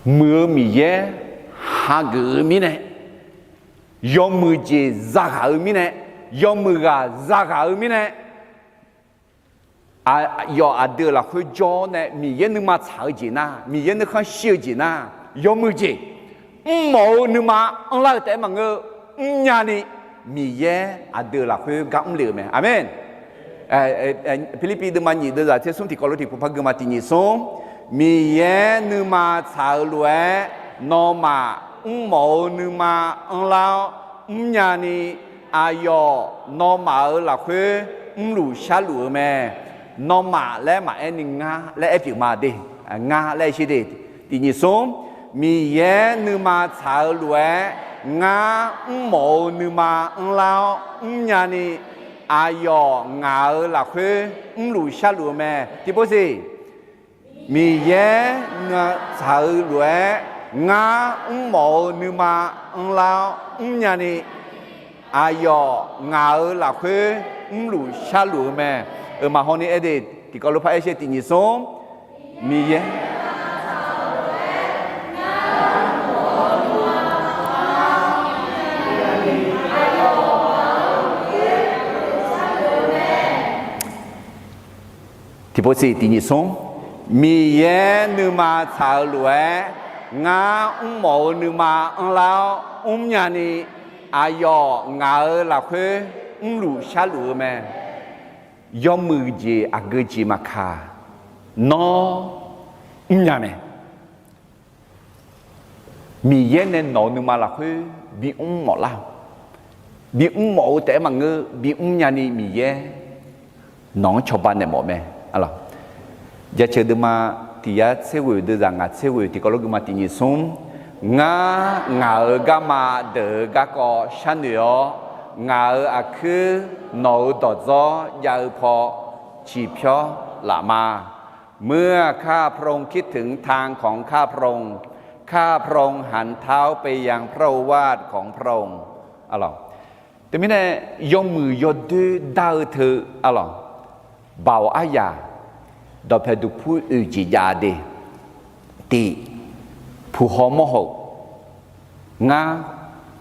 mưa mi ye hager mi ne yom mưa je zaga mi ne yom mưa ga zaga mi ne à yo ada là khơi gió ne mi ye nu ma chao ji na mi ye nu khan xiu ji na yom mưa je mo nu ma la te ma ngơ nya ni mi ye ada là khơi gam liu me amen Philippines mà nhị đưa ra thế xuống thì có lúc thì cũng phải gửi mà tin nhị xuống mi ye nu ma chào lúa nó mà mồ nu ma lao nhà ni ayo nó mà là khuê lũ xa lúa mẹ nó mà lẽ mà em nga lẽ em chịu mà đi nga lẽ gì đi thì nhị xuống mi ye nu ma chào lúa nga mồ nu ma lao nhà ni ayo ngã là khuê lũ xa lúa mẹ thì bố gì mi ye chào lúa ngã mồ nu mà lao nhà ni ayo ngã là khuê lũ xa lúa mẹ mà hôm nay edit thì có lúc phải sẽ tìm nhị số mi ye thì bố sĩ tìm nhị số mi ye nu ma chào lúa ngã mồ nu mà lao nhà ni ayo ngã là khuê lũ xa lúa mẹ do mưa gì à gửi gì mà khá nó nhà mẹ mi ye nên nó nu mà là khuê bị mỏ lao bị mỏ té mà ngơ bị nhà ni mi ye nó cho ban này mỏ mẹ alors giờ chơi được mà thì ya sẽ vừa đưa ra ngã sẽ vừa thì có lúc mà thì nhị xuống ngã ngã ở gà mà đỡ gà có sáng nữa ngã ở cứ nấu đỏ gió giờพอ chỉ phiếu là mà เมื่อข้าพระองค์คิดถึงทางของข้าพระองค์ข้าพระองค์หันเท้าไปยังพระโอวาทของพระองค์alorsแต่ไม่ได้ยกมือยกดื้อดาวเธอalors bảo ai già đó phải được phụ ưu chỉ già đi thì phụ họ mò họ ngã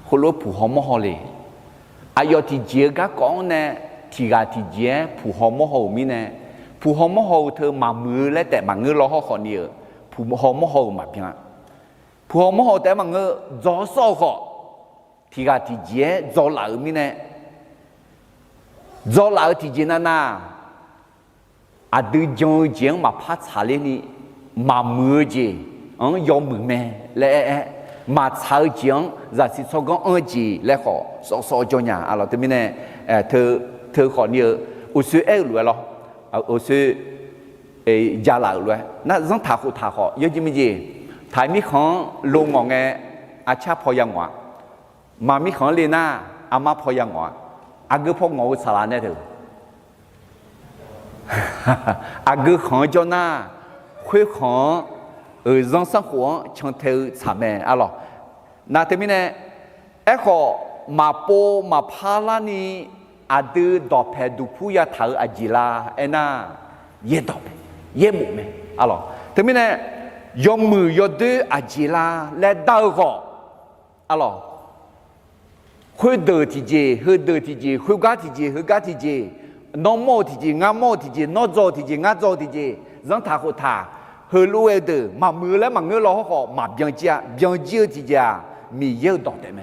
họ lối phụ họ mò họ liền 要提节个讲呢，提个提节普好么好咪呢？普好么好เธอมามือและแต่มาเงือรอเขาคนเดียว普好么好มาเพียง普好么好แต่มาเงือจอสอเขาทีกาทีเจจอหลามีเนี่ยจอหลาทีเจนั่นน่ะอาดูจงเจียงมาพัดชาเลนี่มามือเจยอมมือแม่และมาชาเจียงจะสิสกงจีและขอสอจงอย่างอะไรตัวมีเนี่ยเธอขอเนี่ยอุสุเอรวยหรออุสุยาหลาเลยนั่นต้องถาขอเยอะจริงมั้ยจีถ่ายมีของลงงอแงอาชาพอยังวะมามีของเลน่าอามาพอยังวะอากูพองอสาราเนี่ยเถอะอากูของเจ้าหน้าคุยของรังสังหัวช่างเธอสามแม่อะไรนาเทมิเนี่ยขอมาโปมาพาลานีอาดูดอกแพดูผู้ยาเธออาจิลาน่าเย่ดอกเย่หมูแม่อะไรเทมิเนี่ยยอมมือยอดดูอาจิลาและดาวก็อะไร会得体节，会得体节，会家体节，会家体节，น้องโม体节，俺โม体节，น้องโจ体节，俺โจ体节，让他和他和路爱的，嘛มือแล้ว嘛เงือรอเขา嘛เบียงเจ้าเบียงเจ้า体节มีเยอะต่อได้ไหม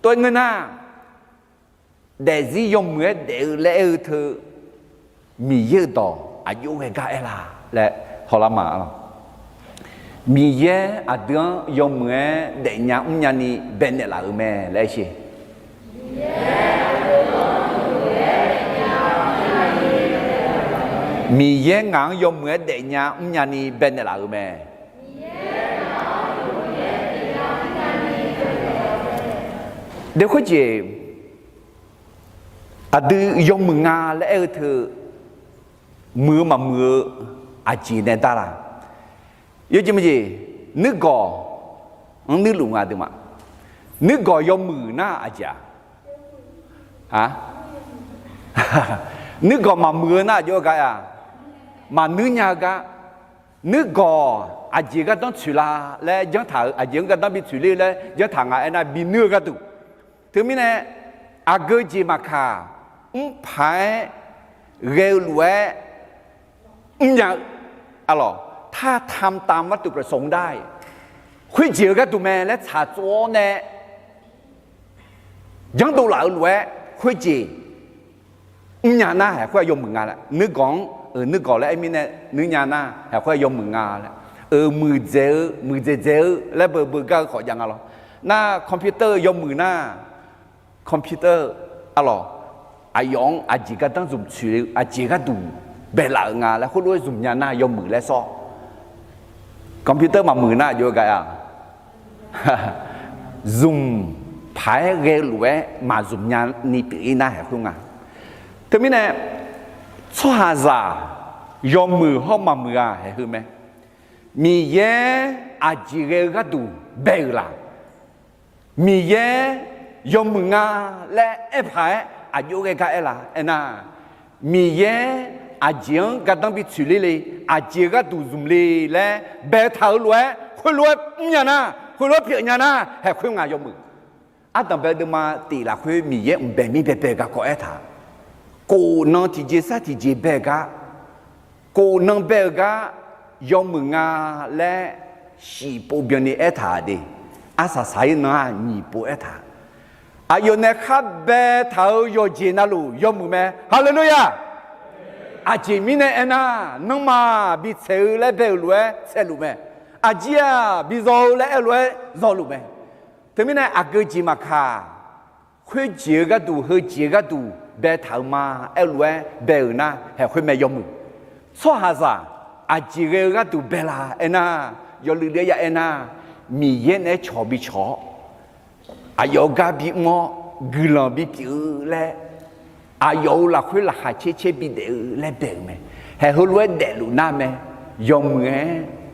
ตัวเงินน่ะแต่สิยมมือเดี๋ยวแล้วเธอมีเยอะต่ออายุให้กาเอล่ะและทรมานมีเยอะอาเดือนยมมือเดี๋ยวเนี่ยอุ้มยันนี่เป็นเนี่ยละแม่แล้วสิมีเย่งางยมเหมือนเดียร์อุ้มยานีเป็นอะไรรู้ไหมเดี๋ยวเขาจะอดียมมืองาและเธอมือมามืออาจีเนตาละยศจริงไหมจีนึกก่อนึกหลุงอะไรมั้งนึกก่อยมมือหน้าอาจารย์นึกก่อมามือหน้าโยกะมานึกยากะนึกก่ออาจจะก็ต้องชุลาและยังถ่ายอาจจะก็ต้องมีชุลีและยังถ่ายงานนั้นมีเนื้อก็ดูถึงมีเนี่ยอาเกจิมาคาพายเร็วรวยอย่างอะไรถ้าทำตามวัตถุประสงค์ได้คุยเจียวก็ดูแม่และชาโจเนี่ยยังดูหลายรวยคุยจีnhà na hay khoe dùng mừng ngà là nước gòn lại mình này nước nhà na hay khoe dùng mừng ngà là mười giờ lại bờ cái khỏi dạng alo na computer dùng mừng na computer alo ai dùng ai chỉ có đang dùng chữ ai chỉ có đủ bề lạ ngà là khối dùng nhà na dùng mừng lại so computer mà mừng na vô cái dùng phải ghé lúa mà dùng nhà ni tự na hay không à thế mình này cho hà giả dùng mưa không mà mưa à hay không mẹ mi ye à chỉ ghé cái đủ bể là mi ye dùng mưa à lẽ ép phải à vô cái là na mi ye à chỉ cái đang bị xử lý à chỉ cái đủ dùng lẽ bể tháo lúa khối lúa nhà na khối lúa phía nhà na hay không à dùng mưa à tầm bây giờ mà tỷ là khối mi ye bể mi bể cái có ai thà cô nâng thì chế sát thì chế bè gà cô nâng bè gà yom mừng ngà lẽ xì bộ biến này thà đi à sa sai nà nhị bộ thà à yom này khát bè thảo yom chế na lu yom mừng mẹ hallelujah à chế mi này na nâng mà bị xéo lẽ bè lu xéo lu mẹ à chế bị giàu lẽ lu giàu lu mẹ thế mi này à cái gì mà khá khơi chế cái đủ hơi chế cái đủ bè thảo mà lúa bè na hay khơi mẹ yom so hà sa à chỉ cái đủ bè là na yo lư lư ya na mi yen ấy chó bị chó à yo gà bị ngõ gư lòng bị chữ lẽ à yo là khơi là hà chế bị để lẽ bè mẹ hay hơi lúa để lũ na mẹ yom nghe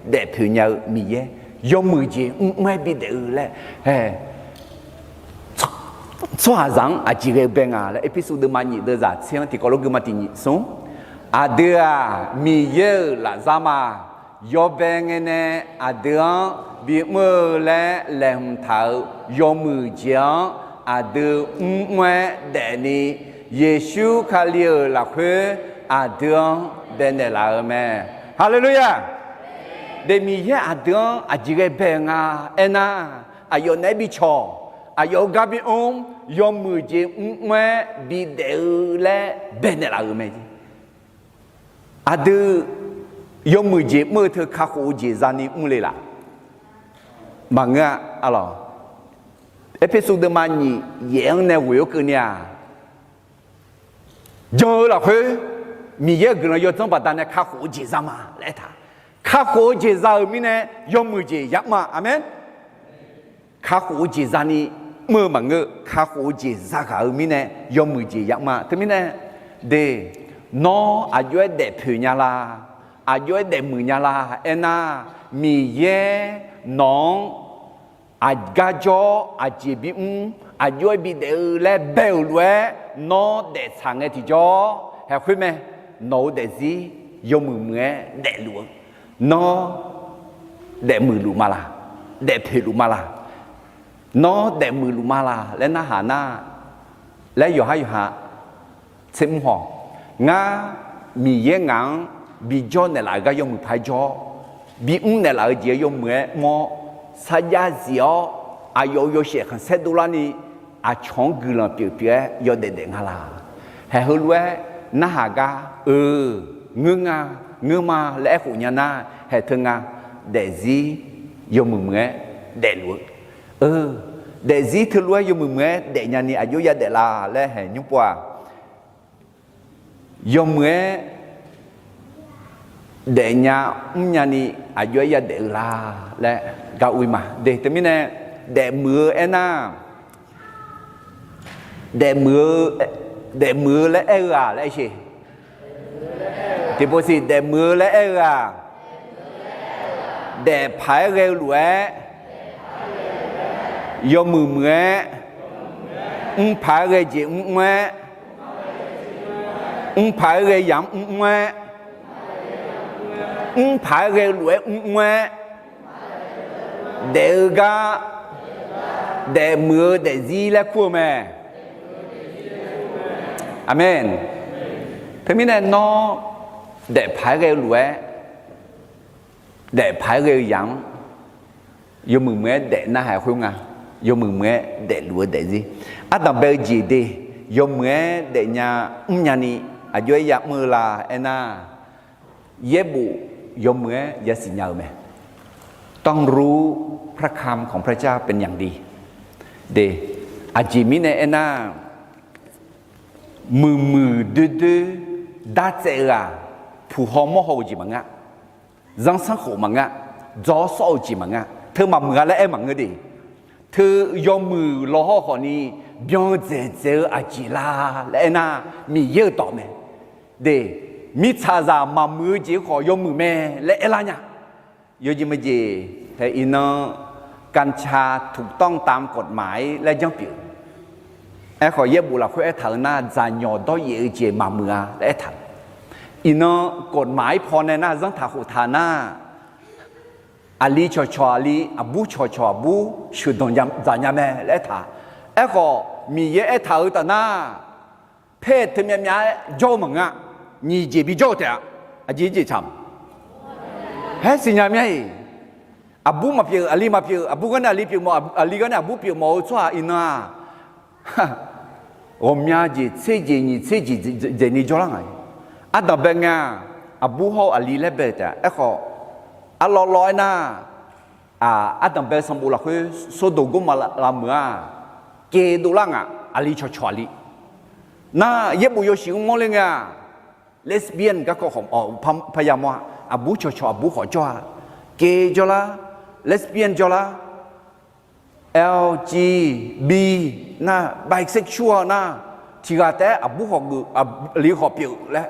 để thử nhau mi ye yom gì mẹ bị để lẽ hay so rằng à chỉ cái bên à là episode mà nhị đưa ra xem thì có lúc mà thì nhị xuống à đưa mi ye là ra mà yo bên này à đưa bị mưa lẽ làm thảo yo mưa giang à đưa ngoe để ni Giêsu Khalil là khuê à đưa bên này là mẹ Hallelujah để mi ye à đưa à chỉ cái bên à ena à yo này bị cho à yo gặp bị yo mười chỉ ngoe bị đều lẽ bên này là mẹ à đưa yo mười chỉ mưa thưa khắc khổ chỉ ra ni lệ là mà nghe alo episode mà nhị yang này will cái nha giờ là thế mi ye cái này yo trong bản này khắc khổ chỉ ra mà lẽ thà khắc khổ chỉ ra mi này yo mười chỉ yak mà amen khắc khổ chỉ ra ni mưa mà nghe khắc khổ chỉ ra cả mi này yo mười chỉ yak mà thế mi này để nó à yo để phù nhà la à yo để mười nhà la ena mi ye nong à gà cho à chỉ bị à yo bị để lẽ bèo lẽ nó để sang cái thì cho hay khuyên mẹ nó để gì yo mười để luôn nó để mười lù mà là để phê lù mà là nó để mười lù mà là lẽ na hà na lẽ yo ha xem họ ngã mi ye ngang bị cho này là cái yo mười phải cho bị này là cái yo mười mò sa ya zio à yo sẽ khăn xét đô la ni à chọn gửi là biểu biểu yo để ngà là hay hơn lẽ na hà ga ngư mà lẽ của nhà na hay thương nga để gì yo mười để luôn để gì thương lẽ yo mười để nhà ni à yo ya để là lẽ hay nhung qua yo mười để nhà ni à yo ya để là lẽ gạo uy mà để tụi mình nè để mưa ena để mưa lẽ à lẽ gì thì bố gì để mưa lẽ à để phải rêu lúa do mưa phải rêu gì phải rêu giảm phải rêu lúa để ga để mưa để gì là của mẹ amen thế mình này nó để phải rêu lúa để phải rêu giống vô mừng mẹ để na hải khuyên à vô mừng mẹ để lúa để gì adam bê gì đi vô mẹ để nhà ni à vô ya mưa là ena yết bụ vô mẹ ya xin nhờ mẹ ต้องรู้พระคำของพระเจ้าเป็นอย่างดีเดอาจิมิเนเอนามือดื้อดาเจอาผู้หอมโหจิมังะจังสังโหมังะจอโซจิมังะเธอมามือและเอมังะดิเธอยอมมือล้อหอนี้ยองเจอาจิลาและเอนามีเยอะต่อแม่เดมิชาจามามือจีขอยอมมือแม่และเอลาเนี่ยโยจิมจีแต่อินกัญชาถูกต้องตามกฎหมายและยังผิดไอ้ขอเย็บบุหรี่คุยไอ้เถอะน่าจะหยอดด้อยเยเจมาเมือและไอ้ถังอินกฎหมายพอในน่าจังถาขุธาน่าอาลีชออาลีอบูชออบูชุดดงยำจานยาแม่และไอ้ถาไอ้ขอมีเยไอ้เถอะแต่น่าเพศที่มีอะไรโจมึงอ่ะนี่จีบีโจเถอะอาจีจีทำเฮ้ยสิญญาไม่อาบูมาเพียอาลีมาเพียอาบูกันอาลีเพียมอาลีกันอาบูเพียมชัวอินา我们家姐自己这你做啷个？阿达贝啊，阿布好阿里那边的，一个阿老来呐，阿达贝上不了去，说到过嘛拉么啊？给到啷个？阿里瞧里，那也不有喜欢么嘞啊？lesbian ก็ของพยายามว่าอาบูชออาบูขอจ้าเกย์จ้าละ lesbian จ้าละ LGB น่ะ bisexual น่ะที่กาแต่อาบูขอหรือขอเปียวและ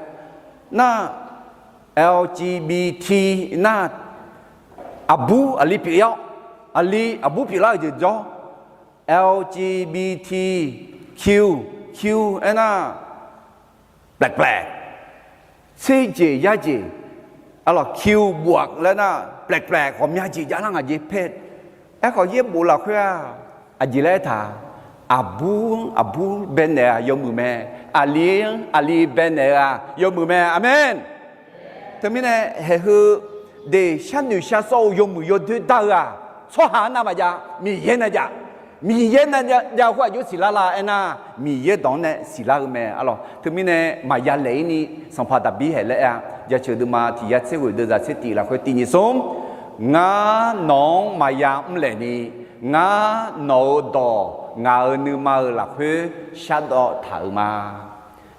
น่ะ LGBT น่ะอาบูอาลีเปียวอาลีอาบูเปียวละจะจ้า LGBTQ เอ็น่ะแปลกเสียเจียเจีอะไรคิวบวกแล้วนะแปลกๆของยาจียาลังอาจีเพศไอ้ขอเย็บบุหรี่คืออาจีเล่ถา abu benera yo mu me ali benera yo mu me amen thế mình này hệ hư để sang nữ sang sau yo mu yo thứ đau à cho hà na mà ja mi yên na ja hoa yo xì la na mi yên đón này xì la me alo thế mình này mà ya lấy ni sang phá đặc biệt hệ lẽ à ya chờ được mà thì ya sẽ gửi đưa ra sẽ tỷ là khối tỷ nhị số ngã nón mà ya lẽ ni ngã nổ đỏ ngã nữ mà là khối sát đỏ thở mà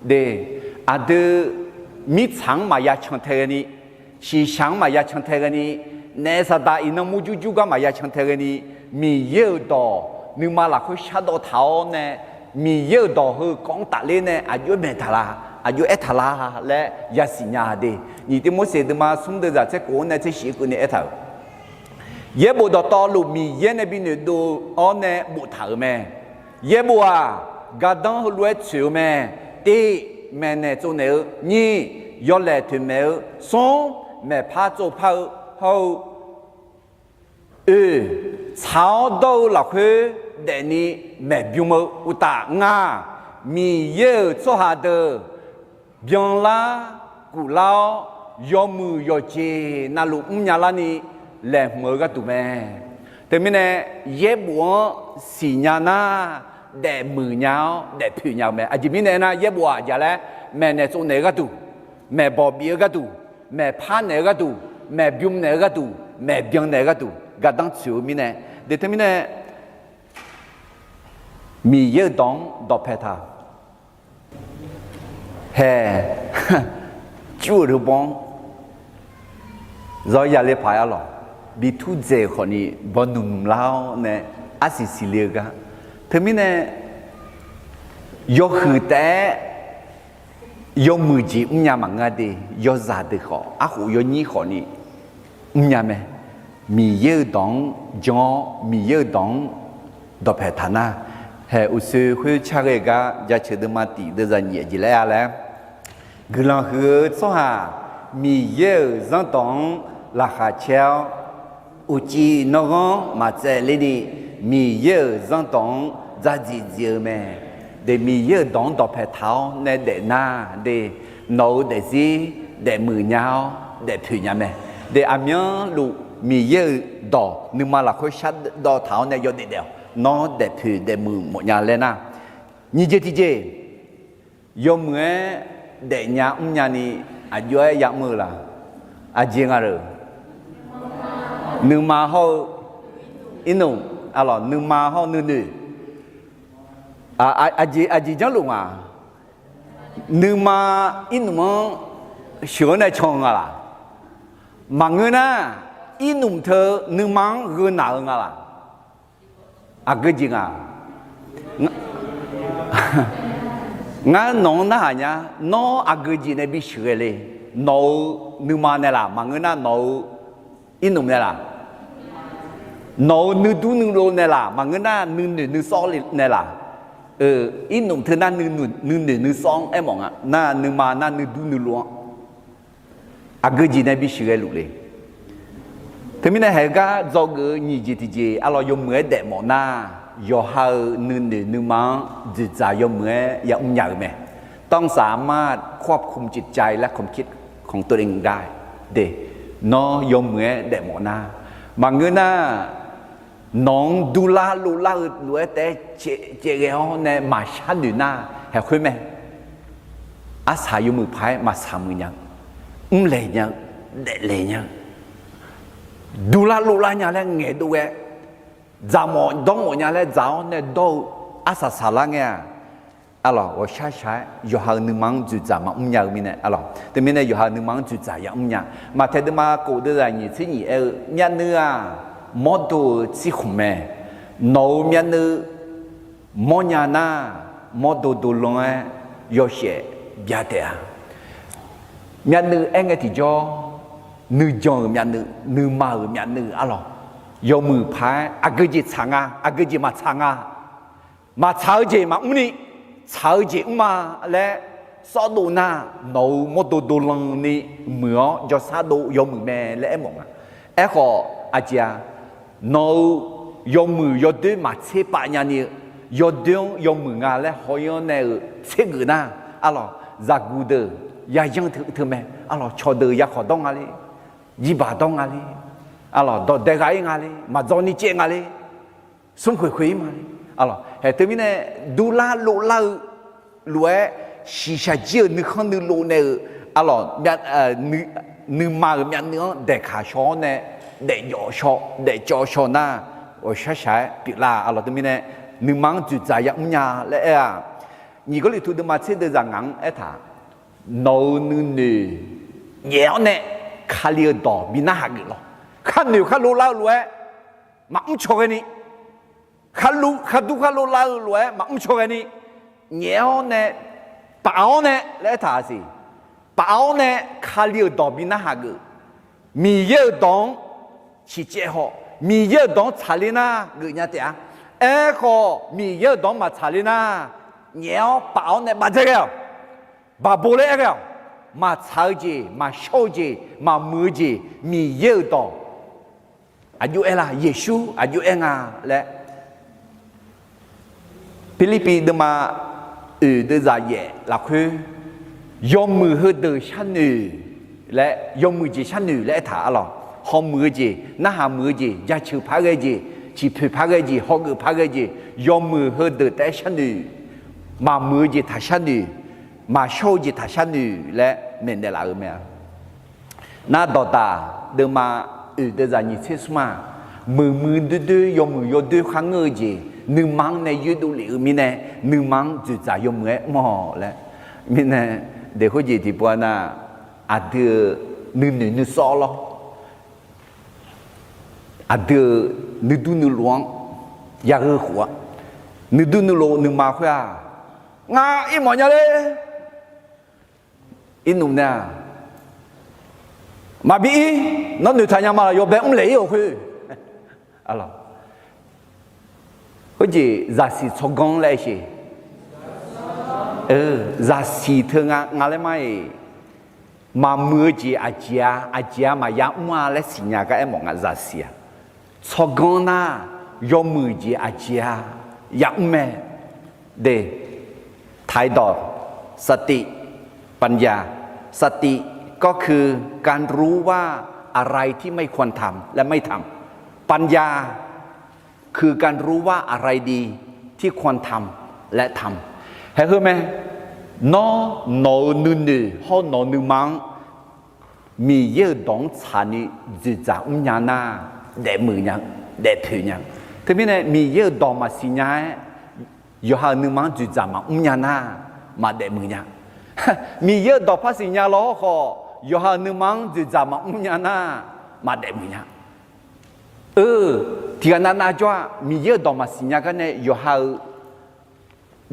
để 아들 미창 마야 청태거니 시상 마야 청태거니 내사다 이놈 무주주가 마야 청태거니 미여도 누마라고 샤도 타오네 미여도 그 공달리네 아주 메탈라 아주 에탈라 레 야시냐데 니데 모세드마 숨드자 제 고네 제 시군에 에탈 예보도 떠루 미예네 비네도 어네 못하메 예보아 가당 홀루에 치우메 띠 mẹ chỗ nếu nhỉ do lệ thuyền mèo sống mẹ phá chỗ phá hậu sao đâu là khơi để ni mẹ biểu mơ uta nga mi yêu cho hà đờ biang la cụ lao do mù do chê na lục nhà la ni lệ mơ cái tụi mẹ thế mình này dễ bùa xì nhà na để mừ nhau để phù nhau mẹ chỉ mình này na dễ bùa giờ là mẹ này chỗ này cái tụ mẹ bỏ bia cái tụ mẹ phá này cái tụ mẹ biếng này cái tụ mẹ biếng này cái tụ cái đang chịu mình này để thế mình này mi yêu đón đọc phải thà hè chú được bông rồi giờ lấy phải à lo bị thu dễ khỏi ni bọn nung lao này asi xì liệt cả thế mình này do khử té do mười chỉ nhà mà nghe đi do già được họ hủ do nhí họ ni nhà mẹ mi yêu đón do mi yêu đón đọc phải thà na hệ u sư khuya cha cái ga gia chữ được mà tỷ được ra nhẹ gì lẽ lẽ cứ lo hứa số hà mi yêu dân đón là hà treo u chi nó ngon mà chạy lên đi mi yêu dân đón ra gì mẹ để mi yêu đón đọc phải tháo nên để na để nấu để gì để mừ nhau để thử nhà mẹ để am nhớ lụ mi yêu đỏ nhưng mà là khối sát đỏ tháo này do để đeo nó để thử để mừ một nhà lên na như thế thì gì do mưa để nhà nhà ni à do dạng mưa là à gì ngà rồi nhưng mà họ inu à là nhưng mà họ nữ à gì chẳng luôn à nhưng mà inu mà sửa này chọn à mà người na inu thơ nhưng mà người nào à à cái gì à ngã nó na nhá nó à cái gì này bị sửa lên nó nhưng mà này là mà người na nó inu này là nó nữ tu nữ lô này là mà người na nữ so này là inu thơ na nữ song em mong à na nữ mà na nữ tu nữ lô à cái gì này bị sửa lên thế mình này cái do cái gì thì gì alo dùng mới để mỏ na do hai nữ mà chỉ giải dùng mới ya nhờ mẹต้องสามารถควบคุมจิตใจและความคิดของตัวเองได้เด็น้อยมเมื่อเด็กหมอนาบางเงินน่ะน้องดูลาลูลาล้วนแต่เจเขาเนี่ยมาชันอยู่หน้าเห็นคุยไหมอาศัยอยู่มือพายมาสามมือยังเลยยังเด็กเลยยังดูลาลูลาเนี่ยแล้วเงี้ยดูเอ๋จามอดองหมดเนี่ยแล้วจาวเนี่ยดูอาศัยสาระเนี่ยalors 我下下有好你忙就咋嘛唔要咪呢 alors 对面呢有好你忙就咋样唔要嘛睇到嘛过得来你自己面呢啊冇到只红咩 no 面呢冇呀那冇到到龙哎有些别的啊面呢哎个ที่จอนึจอ面呢นึมา面呢 alors 有มือพายอะกะจิช้างอ่ะอะกะจิมาช้างอ่ะมาช้าเจมาอุ้มนี่chào chị mà lẽ sao đồ na nấu một đồ lăng ni mưa cho sao đồ dùng mẹ lẽ mong à họ à cha nấu dùng mưa cho tới mà chế bạ nhà ni ยอดยงยอมืองาและหอยเนเสกนะอะไรจากกูเดยายังถึงแม่อะไรชอเดยาขอต้องอะไรยีบาต้องอะไรอะไรดอเดกายอะไรมาจอนี่เจงอะไรสมคุยมาเลยอะไรเฮ้ยแต่มีเนี่ยดูลาลุลาล้วนชีชาเจียนึกขันนึกโลเนี่ยอะไรนึกมาเนี่ยนึกเด็กขาชอเนี่ยเด็กยอชอเด็กจอชอน่ะโอ้ใช่ปิลาอะไรแต่มีเนี่ยนึกมังจุดใจยังไม่ยาและ你个里头的嘛，这的人讲哎他，老女鸟呢，看了到比那个了，看牛看路老路哎，嘛唔错嘅你，看路老路哎，嘛唔错嘅你，鸟呢，包呢，来他是，包呢看了到比那个，米有当去结好，米有当查理那人家讲，哎个米有当嘛查理那。鸟包呢，嘛这个，把玻璃个，嘛草节，嘛小节，嘛木节，米有到，啊有哎啦，耶稣啊有哎啊嘞，菲律宾的嘛，的在耶，那去，用木和的山女，来用木节山女来谈了，好木节，那哈木节，家球拍个节，去拍个节，好个拍个节，用木和的带山女。mà mưa gì thà sát nữ mà sâu gì thà sát nữ lẽ mình để làm咩na đào ta đưa mà đưa ra như thế mà mưa đưa yo đưa kháng ngơ gì nương mang này yo đủ liệu mình này nương mang chỉ trả yo mưa mò lẽ mình này để có gì thì bữa na đưa nương so lo đưa nương du nương loang ya hư khua nương du nương lo nương mà khoa nga ít mọi nhà đấy ít nụ nè mà bị nó nữ thay nhà mà yo bé ông lấy rồi alo cái gì giả sử cho con lại gì giả sử thường nga lấy mai mà mưa gì à mà ya mua lấy xí nhà cái em mong giả sử cho con na yo mưa gì à ya mẹ đểท้ายดอกสติปัญญาสติก็คือการรู้ว่าอะไรที่ไม่ควรทำและไม่ทำปัญญาคือการรู้ว่าอะไรดีที่ควรทำและทำเห็นไหมน้อหนอนึห้องหนอนึมังมีเยอะดองชานิจิจ่าญาณาเดมือยังเดถือยังทีนี้เนี่ยมีเยอะดองมาสิญาอยู่หาหนึ่งมันจุดจามาญาณามาเดมือยังมีเยอะดอกภาษีญาล้อขออยู่หาหนึ่งมันจุดจามาญาณามาเดมือยังที่นั้นน่าจะมีเยอะดอกมาสิญากันเนี่ยอยู่หา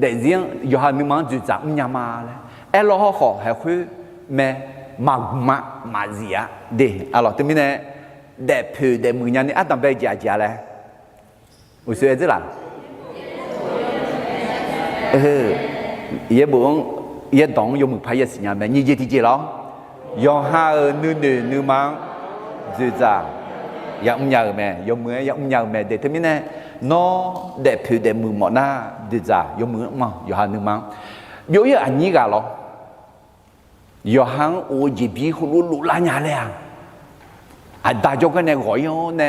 เดเรียงอยู่หาหนึ่งมันจุดจาญามาเลยล้อขอให้คุยแม่มาเสียเดอะไรที่มีเนี่ยเดผือเดมือยังนี่อาตมาไปจ่าเลยอุศเอจิล่ะ也不也懂有没拍也是样的，你接听见了？要哈女忙，就这，也唔要咩？有没也唔要咩？对他们呢，孬得皮得木毛那，就这，有没嘛？有哈女忙，有一安尼个咯，有哈我这边葫芦芦拉伢嘞啊，啊大家个呢我哟呢，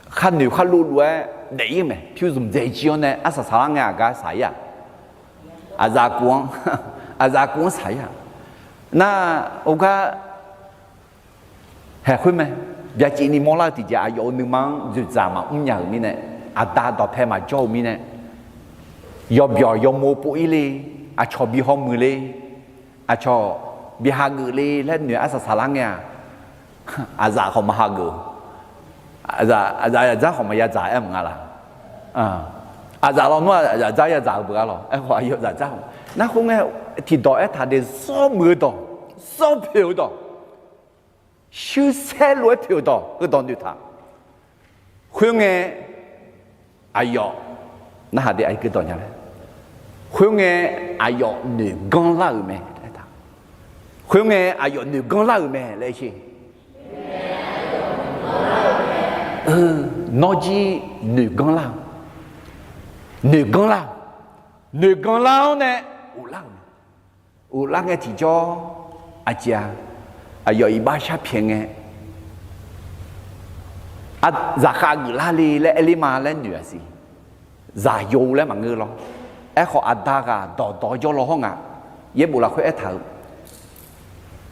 看女看路路哎。đấy mà phiêu dùng dây chiếu này à sao sao nghe cái sai à à ra cuốn sai à na ok hè khuyên mày giờ chị đi mua lại thì giờ有你们就咋嘛唔要咪呢啊大到拍嘛做咪呢要不要摸不一哩啊cho bi homมือ哩啊cho bi ha gử哩แล้วเนี่ยà sao sao nghe à ra không mà ha gửอาจารย์ของมายาจ่ายมึงอะไรอาจารย์เราเนาะอาจารย์ยาจ่ายบุกอะไรไอ้หัวอายุอาจารย์นั่นคงไงที่ดอกไอ้ท่าเดินซ้อมือดอกซ้อผิวดอกชื่อเส้นลอยผิวดอกก็ตอนดูท่าคงไงอายุนั่นหาได้ไอ้ก็ตอนยังไงคงไงอายุหนึ่งกองเล่าไหมไอ้ท่าคงไงอายุหนึ่งกองเล่าไหมเลยสิnói gì nữ con lao nửa con lao nè u lao nghe thì cho à cha à giờ ba sa phiền nghe à giả khá người la li lẽ li mà lẽ nửa gì giả yêu lẽ mà ngư lo ai họ à ta cả đỏ cho lo không à ye bù là khơi ai thở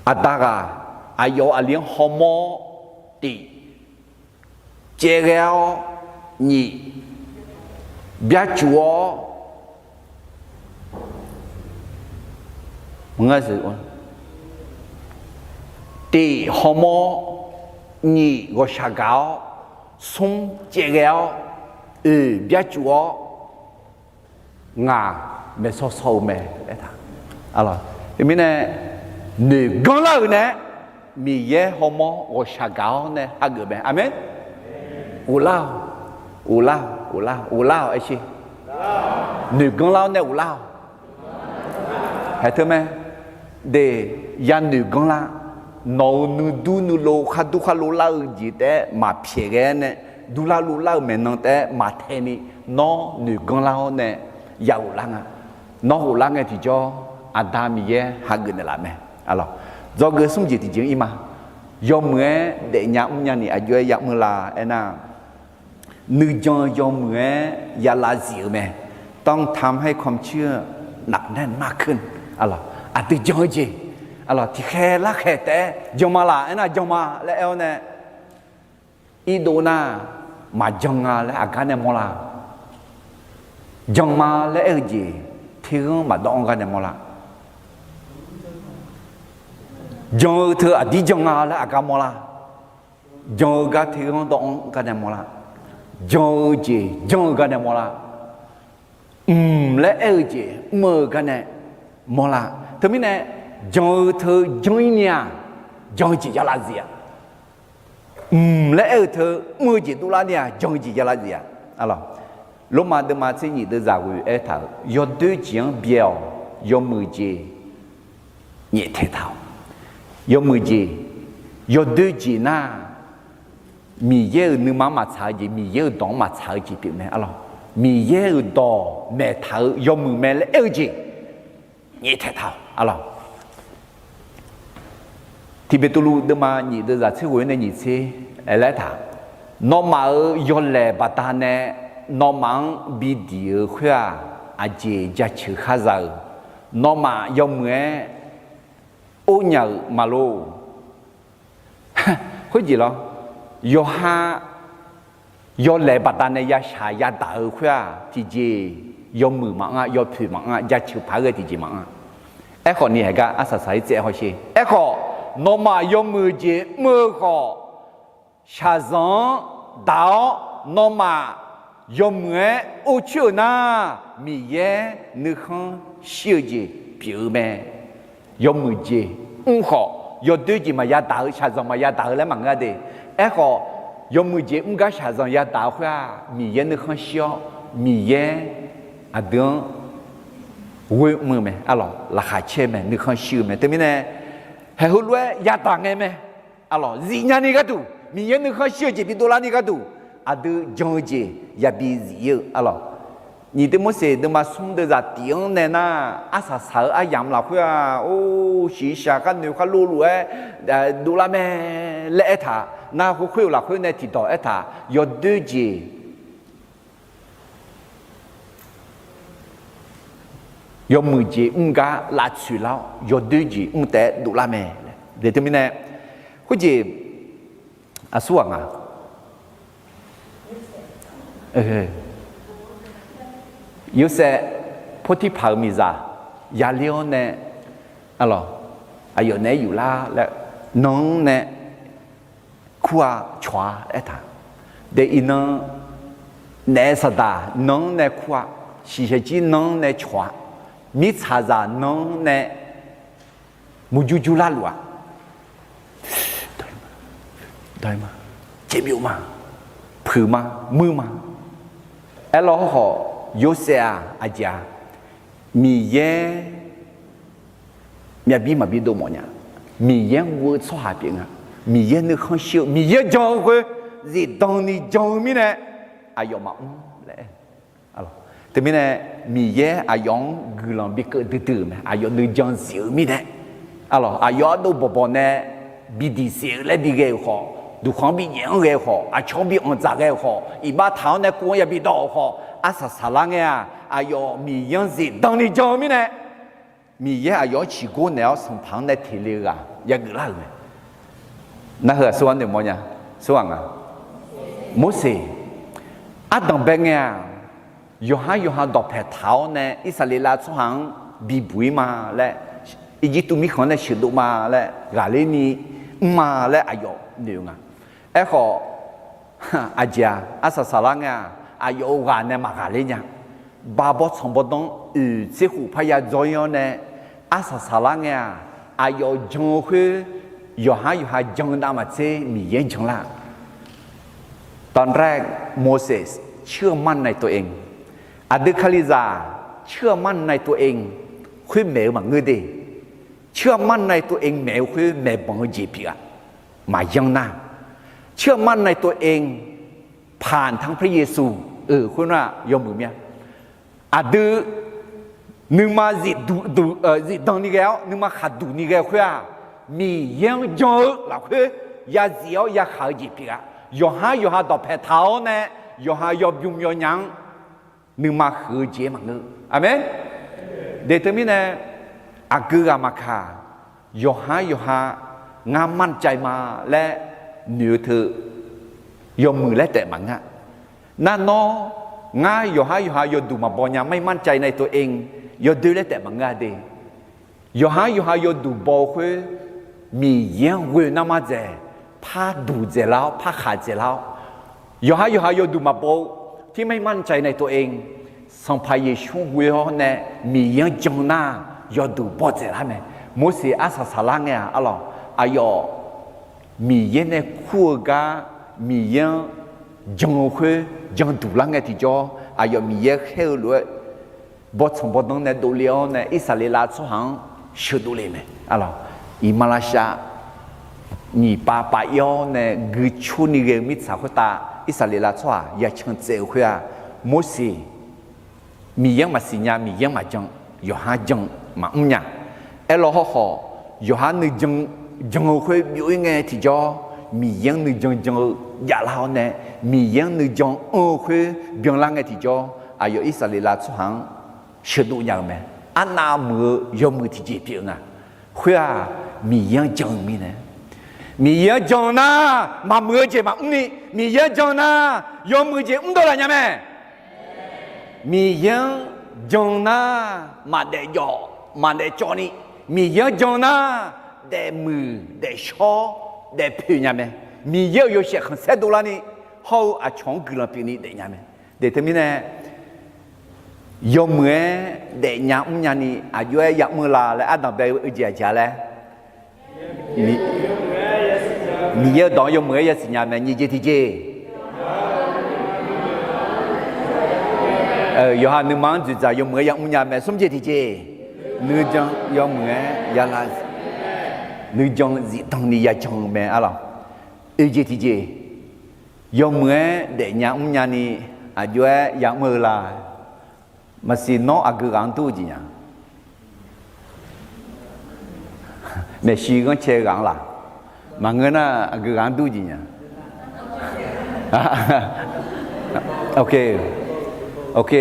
à ta cả à yêu à liếng homo đi chế gheo nhị bia chúa nghe sự ôn đi homo nhị gọi sao gạo sung chế gheo bia chúa ngà mẹ so sâu mẹ đấy thà alors thì mình này nửa con lâu nè mi ye homo gọi sao gạo nè hai người mẹ amen u lao ấy chi nửa con lao nè u lao hay thưa mẹ để yan nửa con la nấu nửa du nửa lô lao gì thế mà phía cái nè du lao mẹ nó thế mà thế này nó nửa con lao nè giàu lăng à nó u lăng thì cho Adam ye hai người này làm mẹ alors do cái sung gì thì chỉ im mà do mẹ để nhắm nhà này ở dưới nhắm là ena nữ do mẹ ya là gì mẹ ต้องทำให้ความเชื่อหนักแน่นมากขึ้นอะไรอาจจะยอมจีอะไรที่แค่ละแค่แต่ยอมมาละไอ้น่ะยอมมาแล้วเนี่ยอีโดน่ามาจงงาและอาการเนี่ยมละยอมมาแล้วจีที่ก็มาดองกันเนี่ยมละยอมเธออดีจงงาและอาการมละยอมกันที่ก็ดองกันเนี่ยมละยอมจียอมกันเนี่ยมละและจีมือกันเนี่ยมละทำไมเนี่ยยอมเธอยอมเนี่ยยอมจีจะละเสียและเธอมือจีตุลาเนี่ยยอมจีจะละเสียอะไรลงมาเดินมาที่นี่เดินจากวิเอถายอดด้วยจีงเบียวยอมมือจีเนี่ยเท่ายอมมือจียอดด้วยจีน่ามีเยอะนึกมาช้าจีมีเยอะดองมาช้าจีเป็นไหมอะไรมีเยอะดอแม่เธอยอมมือแม่และจีเนี่ยเท่าอะไรที่เป็นตัวลูกเดินมาหนีเดินจากที่หัวในหนีที่อะไรท่าน้องมาย้อนแลบัตรเนี่ยน้องมังบิดเดียวขึ้นอาเจจะชื่อข้าเจ้าน้องมายอมเมื่อโอ้ยมาโลคุยจีเหรอยอฮายอแลบัตรเนี่ยยาชายาตาขึ้นที่เจยอมมือมังยอผิวมังจะชื่อพาเกที่เจมังไอ้คนนี้เหรออาศัยใช้เจ้าเขาใช่ไอ้คนน้องมายอมมือเจมือเขาชาซังดาวน้องมายอมเมื่อโอเชื่อนะมีเย่นึกข้างเชื่อจีผิวแม่ยอมมือจีขอยอดด้วยจีมายาดาวชาซังมายาดาวแล้วมังกรเดไอ้ขอยอมมือจีก็ชาซังยาดาวว่ามีเย่นึกข้างเชื่อมีเย่อดีตเว้ยมือแม่อะไรราคาเชื่อแม่นึกข้างเชื่อแม่แต่ไม่แน่ให้หุ่นเว้ยยาต่างไงแม่อะไรจีนนี่ก็ดูมีเย่นึกข้างเชื่อจีปีตัวละนี่ก็ดูอาดูจงจีอย่าบีเยอะอะไรนี่เดี๋ยวมั่วเสียเดี๋ยวมาส่งเดี๋ยวจะเตียงเนี่ยนะอาสาสาอายามเราเพื่อโอ้ชีชากันเนี่ยเขารู้รู้ดูละแม่เละท่าน่าคุยเราคุยในที่ต่อท่ายอดดูจียอมมือจีกาลาชุดแล้วยอดดูจีแต่ดูละแม่เดี๋ยวมีเนี่ยคุยจีอาสวง有些菩提泡米咋，压力呢，啊咯，还有呢有啦，来农呢，苦啊抓一趟，但一农呢是哒，农呢苦啊，是些只农呢抓，米查咋农呢，木就就拉路啊，对吗？这有吗？ผือมามือมาไอ้เราเขาโยเซียอาจารย์มีเย่มีบีมาบีโดมเนี่ยมีเย่วัวสวาเปียงมีเย่นึกข้างเชี่ยวมีเย่จงคุยจีตรงนี้จงมีเนี่ยอายุมาเลยอะไรท แต่ไม่แน่มีแย่อายองกุลังบิกตื่นไหมอายองนึกจังเสียมีแน่อะไรอายองดูบ่ๆเนี่ยบิดีเสียและดีเกย์ขอดูของบิยังเกย์ขออาชอบบิอันจากเกย์ขออีบ้าเท้าเนี่ยกูยังบิดอกขออาสาสลังเนี่ยอายองมียังสิ当你จังมีแน่มีแย่อายอง起过เนี่ยสัมพันธ์ในทีเรียกยังกุลังเลยนั่นเหรอส่วนเดียวมั้งเนี่ยส่วนอ่ะโมเสสอาดัมเบงเนี่ยยูฮาดอกแผดเท้าเนี่ยอิสราเอลช่วงบีบุยมาและอียิปต์มีคนเนี่ยเชื่อดูมาและกาเลนีมาและอายุเนี่ยไงขออาจารย์อาสาสลังเนี่ยอายุกันเนี่ยมากาเลเนี่ยบาบอสมบูรณ์เจ้าพญาจอยเนี่ยอาสาสลังเนี่ยอายุจงคือยูฮาจงดามาเจมีเย็นจงละตอนแรกโมเสสเชื่อมั่นในตัวเองอดิคาลิซาเชื่อมั่นในตัวเองคือแมวมันเงยดีเชื่อมั่นในตัวเองแมวคือแมวบังจีพีอะมายังหน้าเชื่อมั่นในตัวเองผ่านทั้งพระเยซูคุณว่ายอมมือเมียอดื้อนึกมาจิดูจิดังนี่แล้วนึกมาขัดดูนี่แล้วคือมียังเยอะหลักคือยาเสียวยาขาวจีพีอะยูฮาดอกแผดเท้าเนี่ยยูฮายอบยุ่งยอยังนึกมาหือเจมันเนออาเมนเดตมิเนี่ยอากูกามาคายูฮางามมั่นใจมาและเหนือเธอยอมมือและแต่มังฮะนั่นเนาะง่ายยูฮายอดูมาบอยังไม่มั่นใจในตัวเองยอดูและแต่มังงาเดยูฮายอดูบอคือมีเยี่ยงเวนามาเจพาดูเจแล้วพาขาดเจแล้วยูฮายอดูมาบอที่ไม่มั่นใจในตัวเองสัมภาระช่วงเวลาเนี่ยมียังจังหน้ายอดูบอดเจแล้วไหมโมเสสอาสาสลังเนี่ยอะไรอายอมียังเนี่ยคู่กันมียังจังคุยจังดูลังเนี่ยที่จ่ออายอมียังเขี้ยวเลยบอดสมบูรณ์เนี่ยดูเลี้ยวเนี่ยอิสราเอลช่วงชุดดูเลยไหมอะไรอิมาลาชานี่ป้าป้ายอเนี่ยกุชุนี่เรื่องมิตรสาวตาอิสราเอลช่วงอยากเชิญเจ้าคุยโมเสสมียังมาสิญญามียังมาจังยูฮาจังมาเนี่ยเราห่อยูฮานึกจังคุยอยู่ยังไงที่จ่อมียังนึกจังอยากเล่าเนี่ยมียังนึกจังคุยเบี่ยงลังไงที่จ่ออายุอิสราเอลช่วงชุดดูยังไหมอันนั้นมือยอมมือที่จีบเพียงอ่ะคุยมียังจังมีเนี่ยมีเยอะจังนะมาเมื่อเจ็บมานี่มีเยอะจังนะยอมมือเจ็บตัวอะไรเนี่ยแม่มีเยอะจังนะมาเดยอมาเดจอนี่มีเยอะจังนะเดมือเดชอเดผิวเนี่ยแม่มีเยอะอยู่เสียขันเสดตัวนี่เขาอาชงกุลปีนี้เดเนี่ยแม่เดทมิเนี่ยยอมมือเดยาเนี่ยนี่อายุยามือลาและอาดับเบลอุจจาระมีเยอะดองยมือเยอะสิญญาแม่ยี่เจที่เจยูฮานึกมันจุดใจยมือยังมุญญาแม่สมเจที่เจนึกจังยมือยาลานึกจังจิตตรงนี้ยาจังแม่อะไรเจที่เจยมือเดียยังมุญญานี่อายุยังมือลามาสิโนอากูกันตู้จีน่ะแม่ชีก็เชื่อกันละmà người na cái gắng tu gì nhỉ? ok,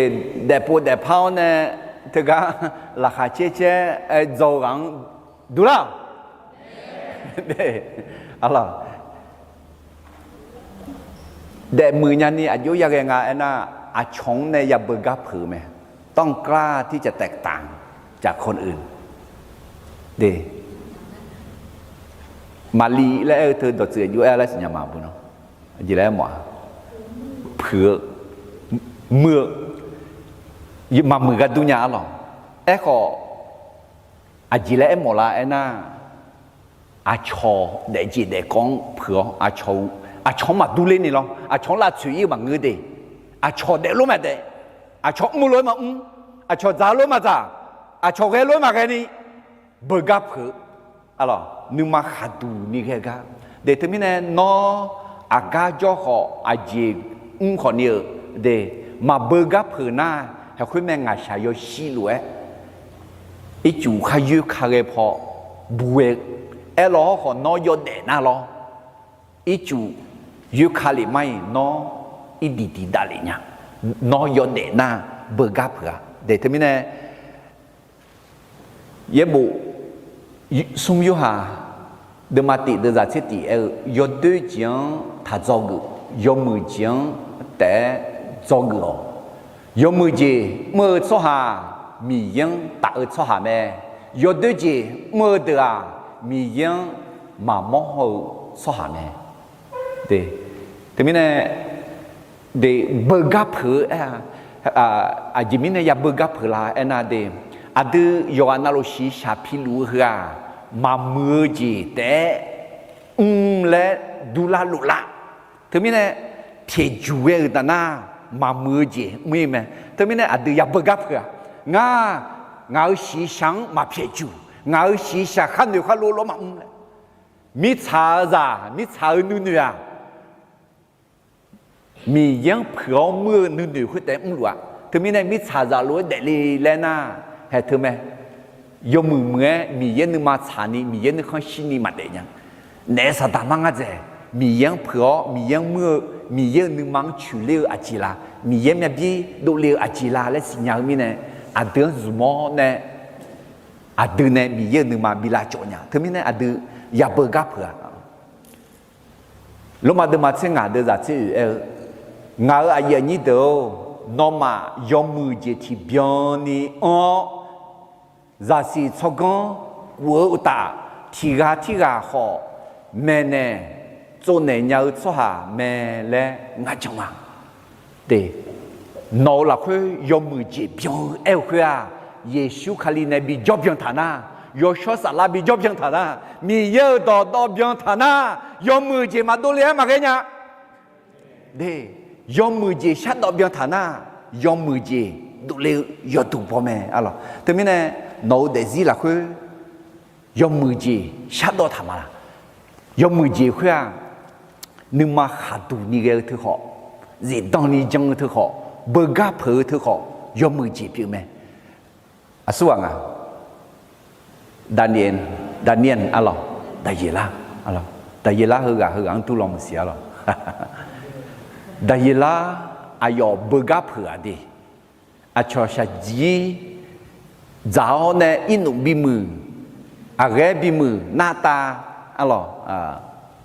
đẹp phao này, thực ra là khai chế giàu gắng đủ là, đẹp mười nhân này, ayu ya cái ngài na, chong này ya bơ gấp phử mẹ, ต้องกล้าที่จะแตกต่างจากคนอื่นเดมาลีและเธอดดเสืออยู่อะไรสัญญามาบุญเนาะยี่แล้วหมอเผื่อเมื่อมามือกันดุญาหรอก็ยี่แล้วหมอละน่ะชอเด็กจีเด็กกองเผื่อชอมาดูเล่นนี่หรอชอละช่วยมาเงยเดชอเด็กรู้ไหมเดชอมือรู้มาชอจ้ารู้มาจ้าชอแกรู้มาแค่นี้เบิกกับเผื่ออะไรนึกมาขัดดูนี่แค่กันเดี๋ยวที่นี่เนี่ยน้ออากาศจ่อขออาเจคนเนี่ยเดี๋ยวมาเบิกกับเผื่อหน้า ให้คุณแม่งาชายอยู่สีล้วนอีจูขายุขาเกพอบัวล้อของน้อยเด่นน่ะล้ออีจูยุขาลิไม่น้ออีดีดาลิเนี่ยน้อยเด่นน่ะเบกาเผื่อเดี๋ยวทำไมเนี่ยเยบุสมยุหาเดมาติเดจัดเสติยอดด้วยจังถ้าจอกยอมือจังแต่จอกยอมือจีมือโซหามียังตาโซหาแม่ยอดด้วยจีมือเดือมียังมาโมโหโซหาแม่เดี๋ยวทำไมเนี่ยเดี๋ยวเบกาเผื่อจิมิเนี่ยอย่าเบกาเผื่อละน่ะเดี๋ยวอาดูยอนาโลชีชาพิลูเฮามามือจีแต่และดูลาลุละถึงมีเนี่ยเทจูเวตนามามือจีมีไหมถึงมีเนี่ยอาดูอย่าเบกาเผื่องาสีสังมาเทจูงาสีสังขันเดียวขันรู้มามีชาจ้ามีชาหนุ่ยมียังเผื่อมือหนุ่ยคนแต่รู้ว่าถึงมีเนี่ยมีชาจ้ารู้เดลีเลน่าเห็นไหมยอมือเมื่อมีเย็นนึกมาชานีมีเย็นนึกข้างชินีมาเดียงเนสตามังอาเจมียังเผื่อมียังเมื่อมีเย็นนึกมังชูเลี้ยวอาจิลามีเย็นเนี่ยบีดูเลี้ยวอาจิลาและสิ่งอย่างนี้เนี่ยอาเดือนจุโมเนี่ยอาเดือนเนี่ยมีเย็นนึกมาบิลาโจเนี่ยถึงมีเนี่ยอาเดือนอย่าเบิกเผื่อลงมาเดินมาเส้นงานเดินจากที่งานอะไรนี้เดียวน้องมายอมมือเจที่เบียนี่จะสิชกกันวัวอุตาที่กาหอแม่เนี่ย做年要做下แม่และงาจังมาเด็นอละคุยยอมมือเจเบียคุยเยซูคาลีเนี่ยบีจอบยังฐานะยอชอสาลาบีจอบยังฐานะมีเยอะต่อยังฐานะยอมมือเจมาดูเลี้ยมาแค่เนี้ยเด็ยอมมือเจชัดต่อยังฐานะยอมมือเจดูเลี้ยยอดูพ่อแม่อะไรแต่ไม่เนี่ยโน้ตเดซี่ละคุยยอมมือเจชัดต่อทำอะไรยอมมือเจคุยนึกมาขาดูนี่ก็ถือเขาเรื่องตอนนี้จังถือเขาเบิกเผยถือเขายอมมือเจเพียงไหมส่วนดานียนอะไรดาเยล่าอะไรดาเยล่าเฮกอันตุลองเสียหรอดาเยล่าอายอเบิกเผยดีอาชอชาจีจ้าเนี่ยอินุบิมืออะไรบิมือหน้าตาอะไร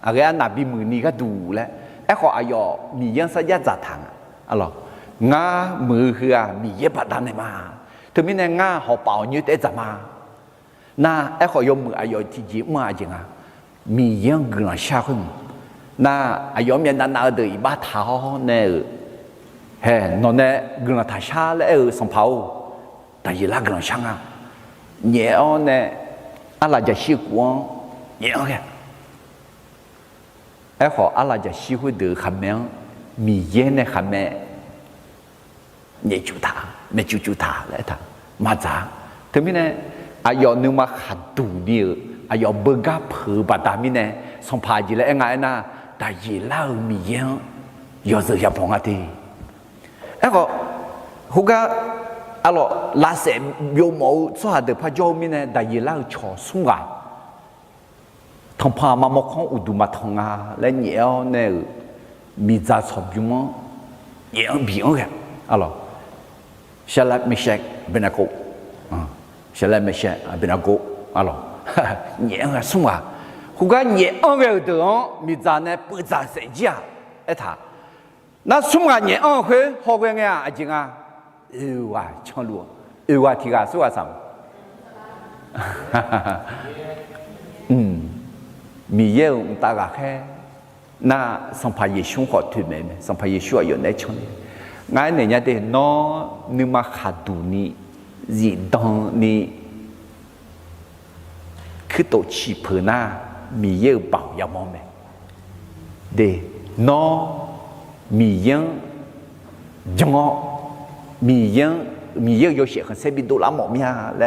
อะไรอันนาบิมือนี่ก็ดูแลไอ้ข้ออายอมียังสัญญาจัดทางอะไรงามือคือมีเย็บดันมาถึงมีเนี่ยงาหอบเป่าอยู่แต่จะมาน่าไอ้ข้อยอมืออายอที่จีมาจริงมียังเกลือชาขึ้นน่าอายอมีนั่นน่าเดือยบ้าเท้าเนี่ยเฮ้นอนเนี่ยเกลือท้าชาแล้วสัมภาแต่ยีลาเกลือช่างเนี่ยเนี่ยอะไรจะชี้กวนเนี่ยแค่ไอ้ขออะไรจะชี้หัวเดือขมิ้นมีเย็นเนี่ยขมิ้นเนี่ยจุดาไม่จุดาเลยท่ามาจ้าถึงมีเนี่ยอายอนึกมาขัดดูนี่อายอเบิกเผือบาดามีเนี่ยสัมภาระเลยไงนะแต่ยีลามีเย็นยอดเสียพงอาทิไอ้ขอฮุกะอะไรลาเสมโยมเอาสวัสดิ์พระเจ้ามีเนี่ยได้ยินแล้วชอสุ่งทำพามามองอุดุมาทงและเนี่ยเนี่ยมีจ่าชอบอยู่มั้งเนี่ยบีงกันอะไรเชลล์ไม่ใช่เป็นอะไรกูเชลล์ไม่ใช่เป็นอะไรกูอะไรเนี่ยสุ่งฮุกะเนี่ยอะไรเดี๋ยวมีจ่าเนี่ย不จ่าเสียไอ้ท่า那สุ่งเนี่ยคือ好个เนี่ยจริงว่าช่างรู้ว่าที่กาสุวาสัมมีเยอะตากาแค่น่าสัมภาระชุ่มขอถือไหมสัมภาระชุ่มอยู่ในช่องงั้นเนี่ยเดี๋ยวน้อนึกมาขาดูนี่จีดองนี่คือตัวชีพน่ามีเยอะเปล่ายามองไหมเดี๋ยวน้อมีเยอะจังมีเยอะเสียกันเซบิดูลาหมอมีอะไร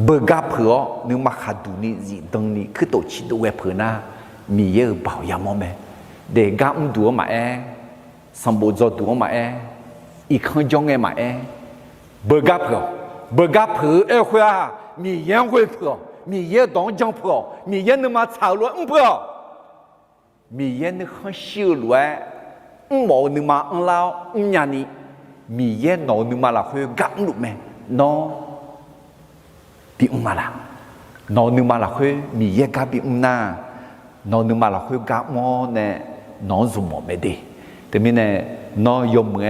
เบิกเผือนึกมาขาดูนี่จีตรงนี้คือตัวชิดเวเผือน่ามีเยอะเบายามอมเด็กกำดูมาสมบูรณ์ดูมา อีกครั้งจงเงมาเบกับเพื่อเบกับเพื่อหัวมีเยี่ยงหัวเพื่อมีเยี่ยดองจังเพื่อมีเยี่ยนมาชาวล้วนเพื่อมีเยี่ยนข้าชิวล้วนหมอนึมาเล่าญาณีมีเยี่ยนหนอนึมาละหัวกับลูกแม่นอปีมาละนอนึมาละหัวมีเยี่ยกับปีหน้านอนึมาละหัวกับมอเนี่ยนอซุ่มไม่ดีแต่ไม่เนี่ยนอยมเง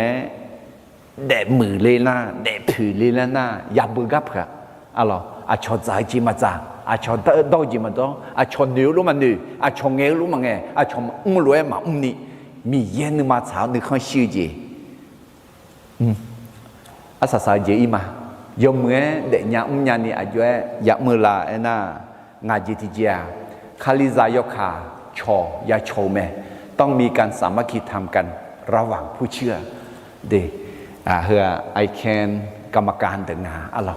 เด็มือเลยนะเด็ผือเลยนะอย่าเบื่อกับค่ะอะไรชอใจจีมาจ้าชอโดจีมาโดชอเนื้อรู้มันเนื้อชอเงี้ยรู้มันเงี้ยชอรวยมานี่มีเย็นมาเช้านึกข้างชื่อจีสาเจอีมายมเงเด็กยามยานี่อายุยามือละน่างาจิติเจียคาลิซายกขาชอยาโชแม่ต้องมีการสามัคคีทำกันระหว่างผู้เชื่อเดเฮือไอแคนกรรมการตึงนาอะไร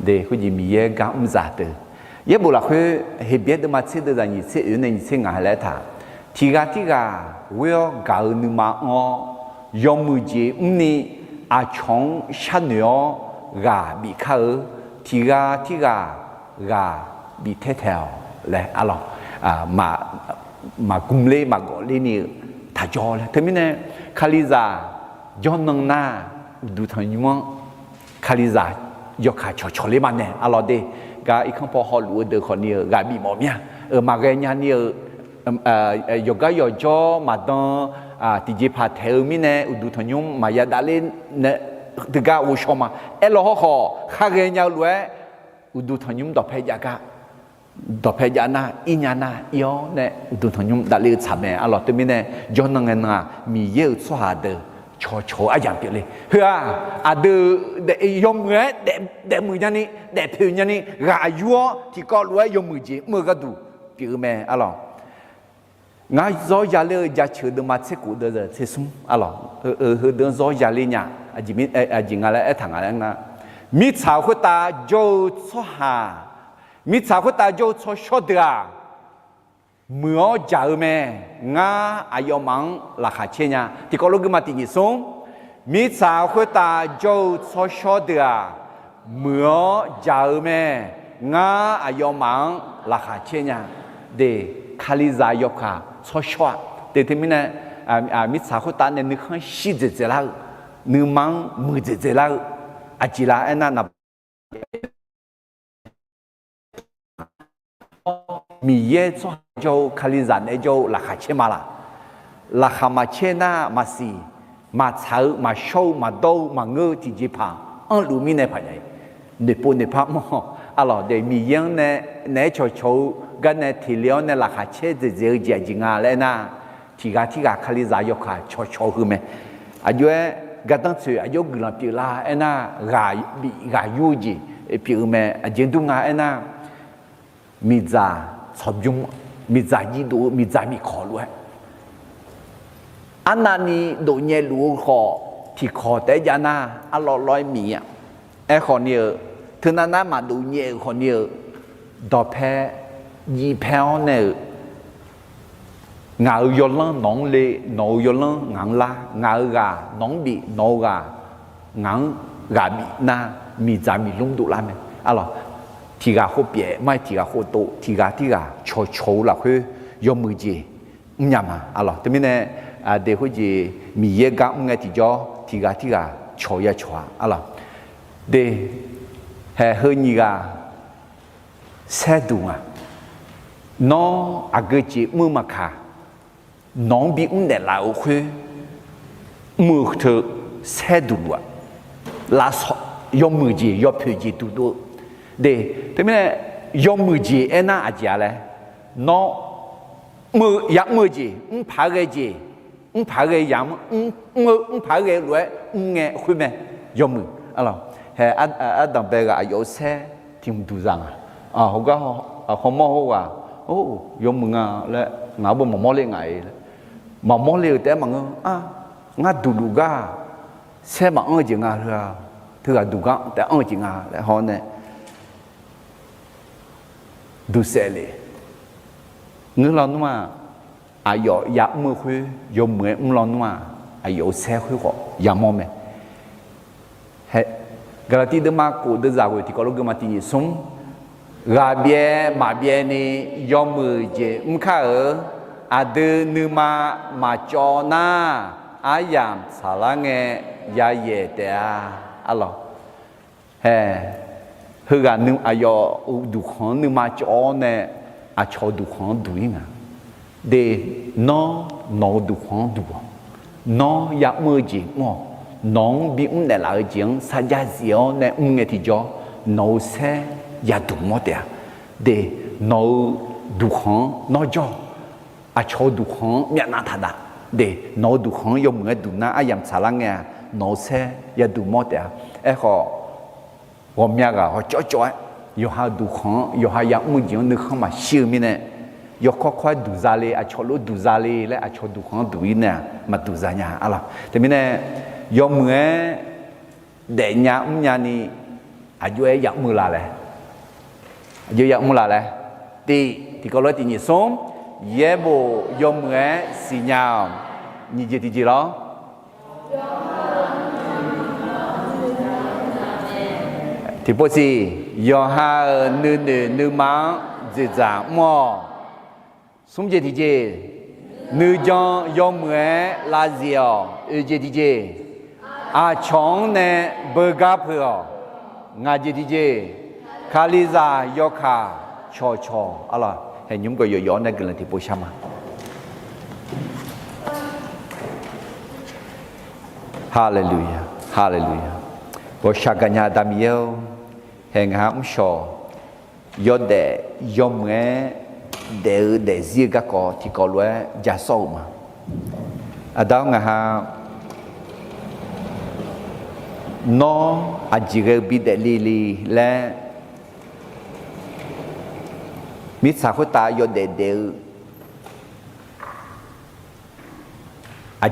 เดคุยิมีเยกามจ่าเตเยบุลักคือเฮเบียดมาเชื่อได้ยินเชื่อในเชื่องานแล้วท่าทีกาเวลกาหนึ่งมาอ๋อยอมมือเจนี่อาชงชันเนียกาบีข้าทีกาบีเทเทลเลยอะไรมากุมเล่มาก่อเล่นี่ถ้าจอเลยแต่ไม่เนี่ยคาลิซาย้อนหน้าดูทางยูมังคาลิซายกขาชอเลยมันเนี่ยอะไรเดกาอีกครั้งพอฮอลลูเดอคนนี้กาบีหมอเมียมาเรียนเนี่ยยกยอจอมาดองที่เจ็บพาเทอร์มิเนี่ยดูทางยูมายาดาเลนเนี่ยถึงกาอุชมาลอฮอข้าเรียนยาวเลยดูทางยูมดอกเพยากาดอกเพยานาอิญานาอีอ๋อเนี่ยดูทางยุมดัลลีสามเนี่ยอะไรตัวนี้เนี่ยย้อนนั่งน่ะมีเยอะสวาเดโชอาอย่างเปลี่ยนเลยเพื่อเดยมเงเดมือยันนี่เดผิวยันนี่รายยัวที่ก็รวยยมมือจีมือก็ดูเปลี่ยนแม่อะไรงั้นซอยาเลยจะเชื่อเดิมมาเสกุเดอเสซุมอะไรเดินซอยาเลยเนี่ยจิมิจิงอะไรทางอะไรนะมิชาวคนตาโจสหามิชาคุตาโจชอชอดาเมื่อเจอแม่งาอายุมังราคาเชียร์ที่ก็รู้กันมาติงิสงมิชาคุตาโจชอชอดาเมื่อเจอแม่งาอายุมังราคาเชียร์เดคาลิซายกขาชอชอเดที่มิเนี่ยมิชาคุตาเนี่ยนึกให้ชิดเจแล้วนึกมังมือเจแล้วอาจิลาเอ็นน่ะมีเยอะโจคาลิซานเอโจราคาเชมาละราคามาเชน่ามาสีมาเช้ามาโชว์มาโดมาเงือที่จีพาลูมิเนพายเนี่ยปุ่นเนี่ยพักมั่งอะไรเดี๋ยวมียังเนี่ยโชว์กันเนี่ยที่เลี้ยวเนี่ยราคาเชจะเจอเจจิงาเลยนะที่กาคาลิซายกขาโชว์คือไหมอายุกันตั้งชื่ออายุกลับปีละเอ็น่ากายูจีปีไหมอายุดุงาเอ็น่ามีจ่าชอบยุ่งมีจ่ายีดูมีจ่ามีขอรู้อันนั้นนี่โดนเยลูขอที่ขอแต่ยานาอร่อยมีอ่ะไอ้คนนี้ถึงนั้นมาดูเยคนนี้ดอกแพ้ยีแพ้เนี่ยงาวยลล์น้องเล่น้องยลล์งางลางากาน้องบีน้องกางางกาบีน่ามีจ่ามีลุงดูละไหมอะไรทีกาเขาเปียไม่ทีกาเขาโตทีกาโชว์ละคือยมือจียามาอะไรแต่ไม่เนี่ยเดี๋ยวเขาจีมีเยกะมึงไงที่จ่อทีกาโชว์ยาโชว์อะไรเดี๋ยวเฮนี่กาเสดุงน้องอาเกจิมือมาขาน้องบีอุ้งเดลาโอคือมือเธอเสดุงลาสยมือจียผิวจีดูเดแต่ไม่เนี่ยยมมือจีเอ็น่าอาจจะเลยน้องมือยักมือจีพาเกจีพาเกยามพาเกรวยเงี้ยคุยไหมยมมืออะไรเฮ้ดังเบกอายุเซ่ที่มันดูจังเขาก็เขาโม่ว่าโอ้ยมมือแล้วงาบมอเลยไงมอเลยแต่มันงาดูกาเซ่มาจริงเหรอเธอดูกาแต่จริงแล้วเขาเนี่ยดูเสเลยเงินเราหนูมาอายุยักมือคุยยมเหมือนเราหนูมาอายุเสคุยก็ยังมองไหม Galati de maku de zagu ti kalau gemati ni sum rabie ma bie ni yom je mka ada numa macona ayam salange ya ye dia Allah hư gà nương ayo du khon nương ma cho ne a cho du khon du inga de no du khon du no ya mơ ji mo nong bi ne la jing sa ja zio ne nge ti jo no se ya du mo de no du khon no jo a cho du khon mya na tha da de no du khon yo mwe du na ayam salang ya no se ya du mo e ho 我们个好叫叫，有哈杜康，有哈养木匠，你看嘛，小米呢，有快快杜扎嘞，啊，敲路杜扎嘞，来啊，敲杜康杜伊呢，嘛杜扎呀，啊啦，这边呢，有木哎，得伢呢，啊，就爱养木啦嘞，就养木啦嘞，第个来第二松，也不有木哎，是伢，你就记了。 thì bố gì do ha nữ mang dễ dàng mò xuống gì thì gì nữ do mẹ là gì gì thì gì à chong nè bơ gáp hờ ngà gì thì gì khali za do kha cho ala hay nhúng cái yo này cái là thì bố sao mà hallelujah hallelujah bố shaganya đam yêu hẹn hám sò do để yom nghe để riêng các có thì có lẽ giả sâu mà ở đó ngà ha nó chỉ cái bị để li là mít sa khối ta do để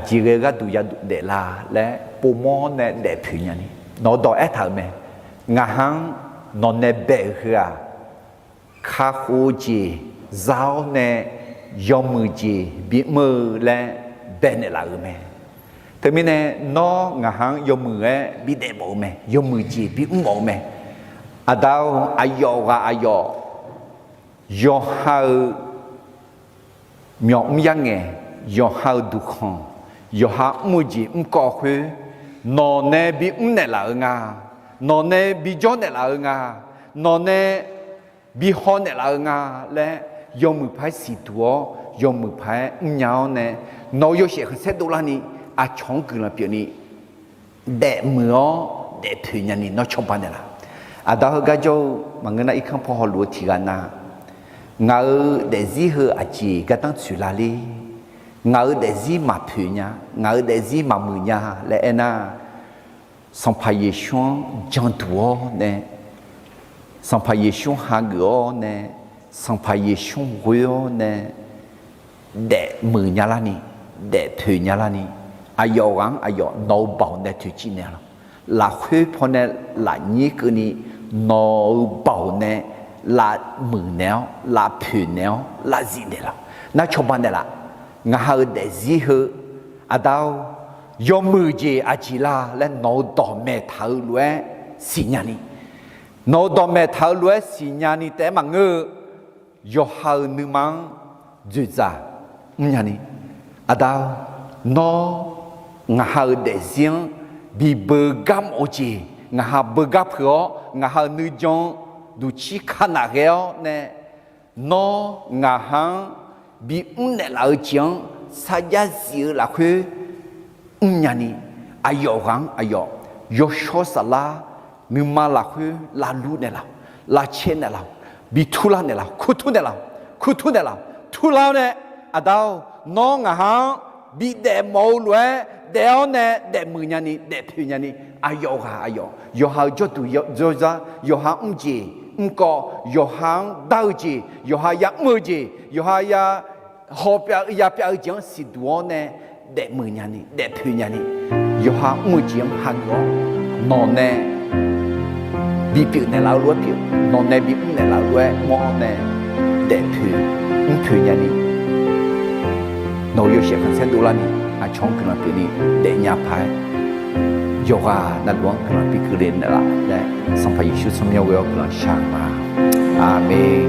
chỉ cái tụ ya để là bố mò nè để phơi nhá nó đòi ép thằng mẹ ngà hang nó nè bể hả khá khô gì giáo nè yom mưa gì bị mưa là bể nè là mẹ thế mình nè nó ngà hang yom mưa bị để bộ mẹ yom mưa gì bị bộ mẹ à đâu ayo yo hao nhộng yang nghe yo hao du khong yo hao mưa gì có khơi nó nè bị nè là ngà nó nè bị gió nè là ngà nó nè bị ho nè là ngà lẽ yom mưa phải xịt tua yom mưa phải nhau nè nó yo sẽ không xét đâu là ni à chọn cứ là biểu ni để mưa để thủy nhà ni nó chọn ban nè là à đó cái chỗ mà người này không phò lúa thì cái na ngờ để gì hơ à chỉ cái tăng chửi là đi ngờ để gì mà thủy nhà ngờ để gì mà mưa nhà lẽ na sans paillettion jantuo ne sans paillettion hago ne sans paillettion ruo ne để mưa nhà là ni để thủy nhà là ni ayo no bảo ne thủy chi ne là khuê phone ne là nhí cứ ni no bảo ne là mưa néo là thủy néo là gì ne là na cho ban ne là ngà hơ để gì hơ à đâu yom mưa gì à chỉ là lên nó đỏ mẹ tháo lúa xì nhà ni nó đỏ mẹ tháo lúa xì nhà ni té mà ngơ yo hao nữ mang dư giả nhà ni à đâu nó ngà hao để riêng bị bơ gam ô gì ngà hao bơ gap hở ngà hao nữ dòng đủ chi khả năng héo nè nó ngà hao bị nè là ở trường sa gia diệu là khuê nhà ni ayo yo cho sala nữ ma là khuê là lu nè là chen nè bị thu la nè khu thu nè thu la nè à đâu nó ngà hao bị để màu lúa đeo nè để mưa nhà ni để phiêu nhà ni ayo yo hao cho tu yo ra yo hao gì có yo hao đau gì yo hao yak mưa gì yo hao ya họ bia chẳng xí đuôi nè để mưa nhà ni để phiêu nhà ni yo hao mưa gì hàng gõ nó nè bị phiêu nè lão lúa phiêu nó nè bị nè lão lúa mỏ nè để phiêu nhà ni nó yo sẽ không xem đồ la ni à trong cái là phiêu ni để nhà phải ယောဂနတ်ဝန်ကလပိကလင်းလာတဲ့စံဖယရှုစမြောဝေကလရှာမာအာမင်